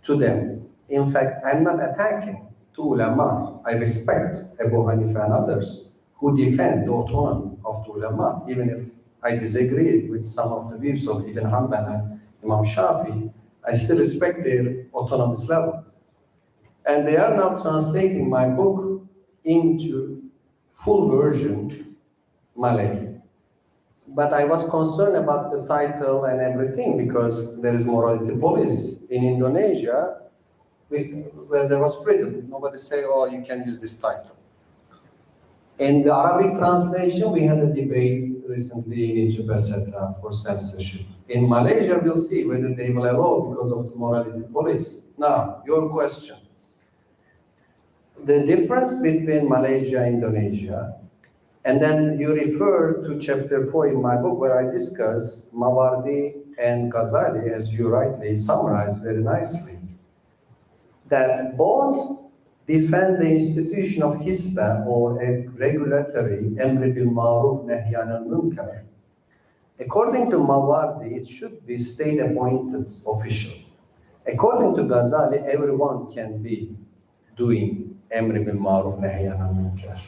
to them. In fact, I'm not attacking to ulama. I respect Abu Hanifa and others who defend the autonomy of the ulama, even if I disagree with some of the views of Ibn Hanbal and Imam Shafi. I still respect their autonomous level. And they are now translating my book into full version Malay. But I was concerned about the title and everything because there is morality police in Indonesia where there was freedom. Nobody say, oh, you can use this title. In the Arabic translation, we had a debate recently in Egypt, etc., for censorship. In Malaysia, we'll see whether they will allow because of the morality police. Now, your question. the difference between Malaysia and Indonesia, and then you refer to chapter 4 in my book where I discuss Mawardi and Ghazali, as you rightly summarized very nicely, that both defend the institution of hisba, or a regulatory Emri bil Ma'ruf Nahy Anil Munkar. According to Mawardi, it should be state-appointed official. According to Ghazali, everyone can be doing Emri bil Ma'ruf Nahy Anil Munkar.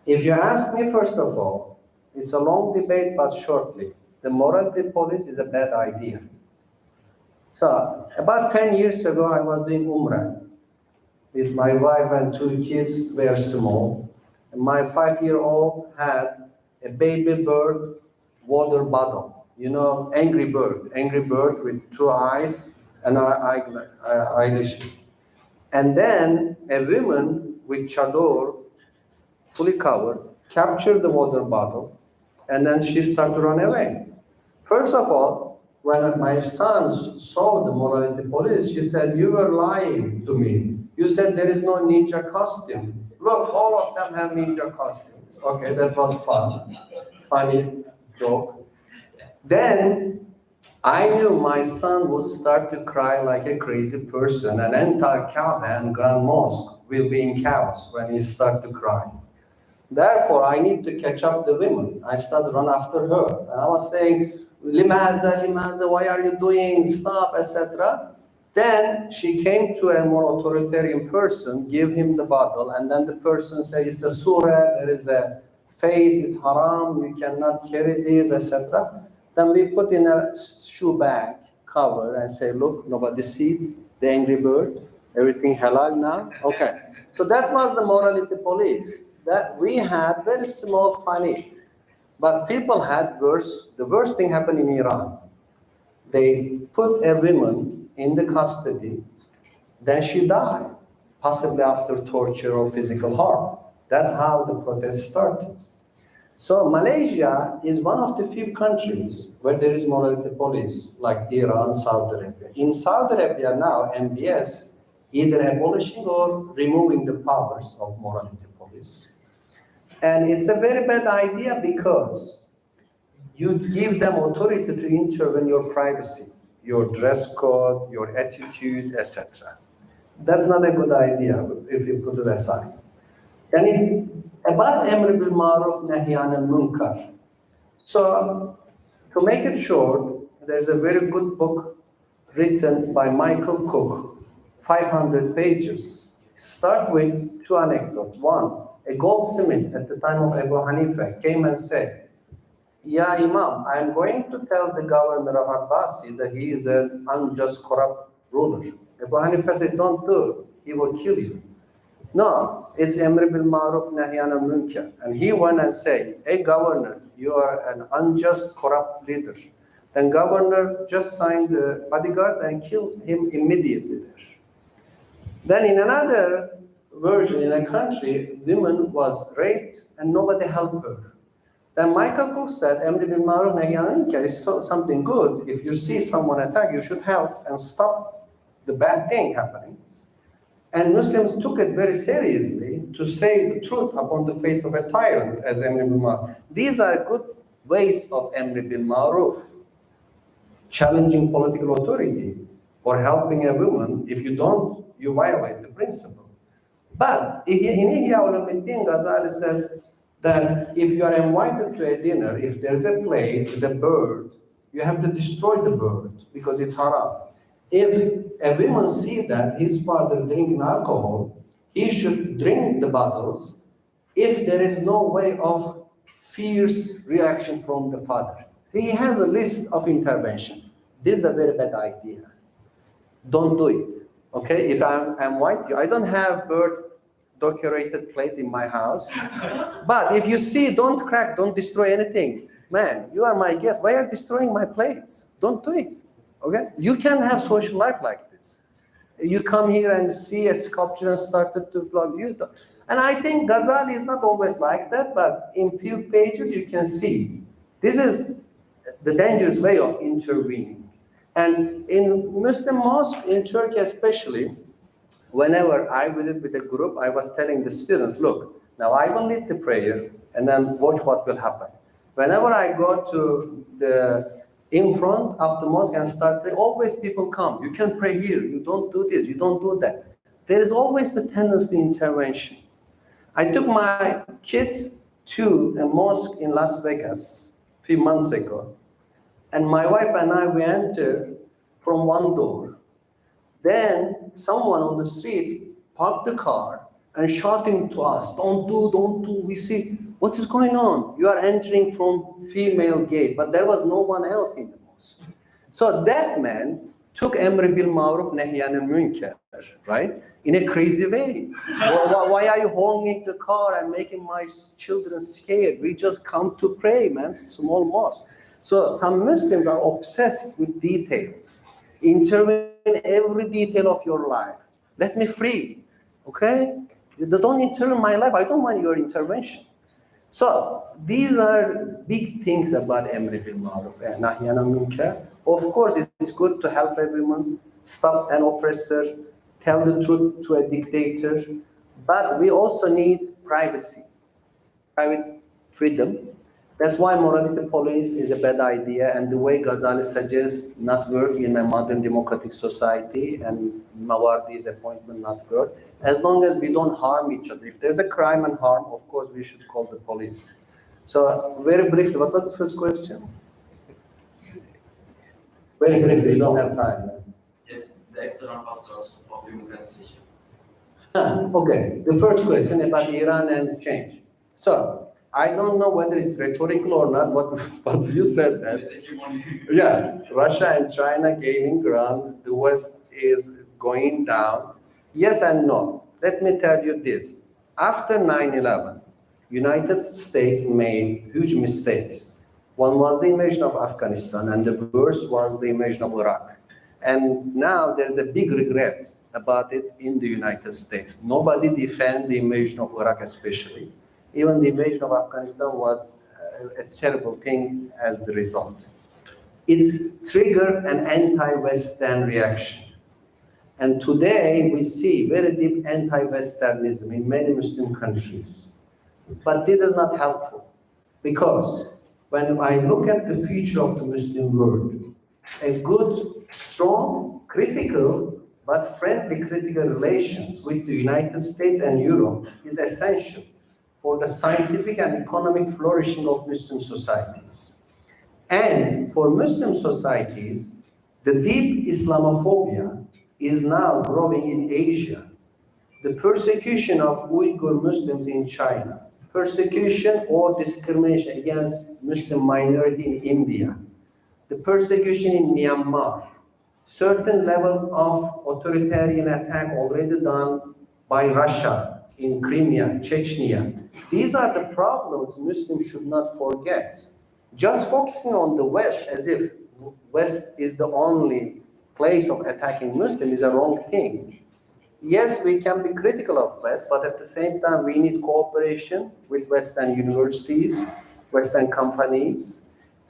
If you ask me, first of all, it's a long debate, but shortly, the morality police is a bad idea. So, about 10 years ago, I was doing Umrah with my wife and 2 kids, were small. And my 5-year-old had a baby bird water bottle. You know, angry bird with 2 eyes and eyelashes. And then a woman with chador, fully covered, captured the water bottle, and then she started to run away. First of all, when my son saw the morality police, she said, "You were lying to me. You said there is no ninja costume. Look, all of them have ninja costumes." Okay, that was fun. Funny joke. Then I knew my son would start to cry like a crazy person, and entire Kaaba and Grand Mosque will be in chaos when he starts to cry. Therefore, I need to catch up the women. I started run after her, and I was saying, "Limaza, why are you doing? Stop," etc. Then she came to a more authoritarian person, give him the bottle, and then the person said, "It's a surah, there is a face, it's haram, you cannot carry this," etc. Then we put in a shoe bag cover and say, "Look, nobody see the angry bird, everything halal now." Okay, so that was the morality police. That we had very small, funny, but people had worse. The worst thing happened in Iran. They put a woman in the custody, then she died, possibly after torture or physical harm. That's how the protest started. So Malaysia is one of the few countries where there is morality police, like Iran, Saudi Arabia. In Saudi Arabia now, MBS either abolishing or removing the powers of morality police. And it's a very bad idea because you give them authority to intervene your privacy, your dress code, your attitude, etc. That's not a good idea if you put it aside. And about Amr bil Ma'ruf Nahy Anil Munkar. So, to make it short, there's a very good book written by Michael Cook, 500 pages. Start with 2 anecdotes. One, a goldsmith at the time of Abu Hanifa came and said, "Ya Imam, I'm going to tell the governor of Abbasi that he is an unjust, corrupt ruler." Abu Hanifa said, "Don't do it, he will kill you." "No, it's Amr bil Ma'ruf Nahy Anil Munkar." And he went and said, "Hey governor, you are an unjust, corrupt leader." Then governor just signed the bodyguards and killed him immediately there. Then in another version, in a country, woman was raped and nobody helped her. Then Michael Cook said, "Amr bil Ma'ruf Nahy Anil Munkar is something good. If you see someone attack, you should help and stop the bad thing happening." And Muslims took it very seriously to say the truth upon the face of a tyrant as Amr bil Ma'ruf. These are good ways of Amr bil Ma'ruf, challenging political authority or helping a woman. If you don't, you violate the principle. But in Ihya Ulema-State, Ghazali says that if you are invited to a dinner, if there's a plate with a bird, you have to destroy the bird because it's haram. If a woman sees that his father drinking alcohol, he should drink the bottles if there is no way of fierce reaction from the father. He has a list of intervention. This is a very bad idea. Don't do it. Okay, if I'm white, I don't have bird decorated plates in my house. But if you see, don't crack, don't destroy anything. Man, you are my guest. Why are you destroying my plates? Don't do it. Okay, you can have social life like this. You come here and see a sculpture and started to blog you. And I think Ghazali is not always like that, but in few pages you can see this is the dangerous way of intervening. And in Muslim mosque, in Turkey especially, whenever I visit with a group, I was telling the students, look, now I will lead the prayer and then watch what will happen. Whenever I go to the in front of the mosque and start praying, always people come. You can pray here. You don't do this. You don't do that. There is always the tendency to intervention. I took my kids to a mosque in Las Vegas a few months ago, and my wife and I, we entered from one door. Then someone on the street parked the car and shouting to us, don't do. We see, what is going on? You are entering from female gate, but there was no one else in the mosque. So that man took Emr bil Ma'ruf Nahy Anil Munkar, right? In a crazy way. Why are you honking the car and making my children scared? We just come to pray, man, small mosque. So some Muslims are obsessed with details. Intervene in every detail of your life. Let me free, okay? Don't intervene in my life. I don't want your intervention. So these are big things about Emr bil Ma'ruf and Nahy Anil Munkar. Of course, it's good to help everyone, stop an oppressor, tell the truth to a dictator, but we also need privacy, private freedom. That's why morality police is a bad idea, and the way Ghazali suggests not work in a modern democratic society, and Mawardi's appointment not work, as long as we don't harm each other. If there's a crime and harm, of course we should call the police. So very briefly, what was the first question? Very briefly, we don't have time. Yes, the external factors of democratization. Okay, the first question about Iran and change. So, I don't know whether it's rhetorical or not, but you said that. Yeah, Russia and China gaining ground, the West is going down. Yes and no. Let me tell you this. After 9/11, United States made huge mistakes. One was the invasion of Afghanistan, and the worst was the invasion of Iraq. And now there's a big regret about it in the United States. Nobody defends the invasion of Iraq especially. Even the invasion of Afghanistan was a terrible thing as the result. It triggered an anti-Western reaction. And today we see very deep anti-Westernism in many Muslim countries. But this is not helpful, because when I look at the future of the Muslim world, a good, strong, critical, but friendly critical relations with the United States and Europe is essential for the scientific and economic flourishing of Muslim societies. And for Muslim societies, the deep Islamophobia is now growing in Asia. The persecution of Uyghur Muslims in China, persecution or discrimination against Muslim minority in India, the persecution in Myanmar, certain level of authoritarian attack already done by Russia in Crimea, Chechnya. These are the problems Muslims should not forget. Just focusing on the West as if West is the only place of attacking Muslims is a wrong thing. Yes, we can be critical of West, but at the same time, we need cooperation with Western universities, Western companies,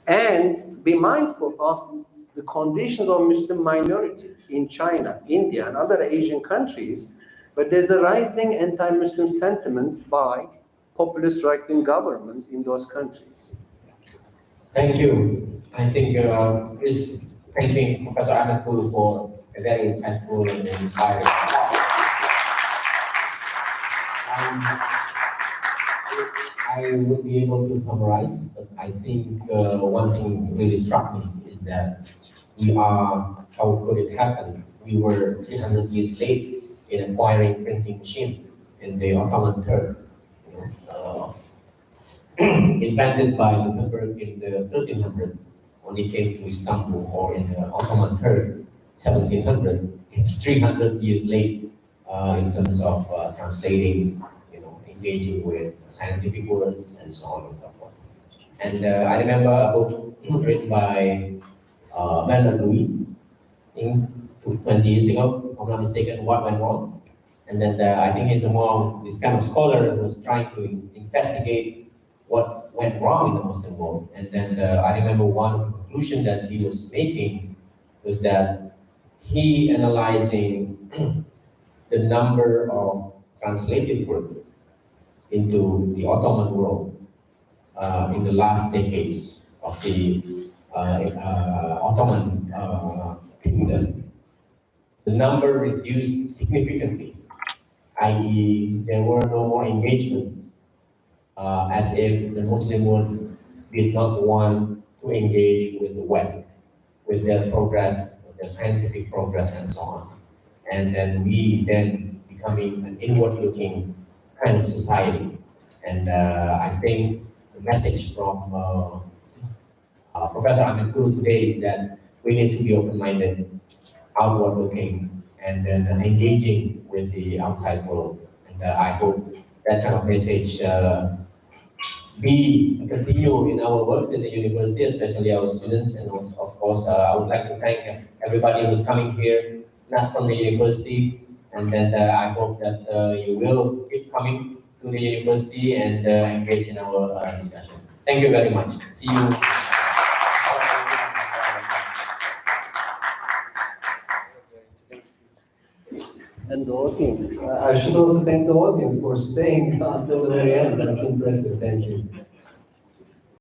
and be mindful of the conditions of Muslim minority in China, India, and other Asian countries, but there's a rising anti-Muslim sentiments by populist right-wing governments in those countries. Thank you. I think please thanking Professor Ahmet T for a very insightful and inspiring. I would be able to summarize, but I think one thing really struck me is that how could it happen? We were 300 years late in acquiring printing machine in the Ottoman Turk. Invented by Gutenberg in the 1300s, when he came to Istanbul, or in the Ottoman Turk, 1700. It's 300 years late in terms of translating, engaging with scientific words and so on and so forth. And I remember a book written by Bernard Louis, I think 20 years ago, if I'm not mistaken, What Went Wrong. And then I think he's this kind of scholar who's trying to investigate what went wrong in the Muslim world. And then I remember one conclusion that he was making was that he analyzing the number of translated works into the Ottoman world in the last decades of the Ottoman kingdom, the number reduced significantly, i.e. there were no more engagement, as if the Muslim world did not want to engage with the West, with their progress, with their scientific progress and so on. And then we then becoming an inward-looking kind of society. And I think the message from Professor Ahmet T today is that we need to be open-minded, outward-looking, and then engaging with the outside world. And I hope that kind of message continue in our works in the university, especially our students. And also, of course, I would like to thank everybody who's coming here, not from the university. And then I hope that you will keep coming to the university and engage in our discussion. Thank you very much. See you. And the audience. I should also thank the audience for staying until the very end. That's impressive. Thank you.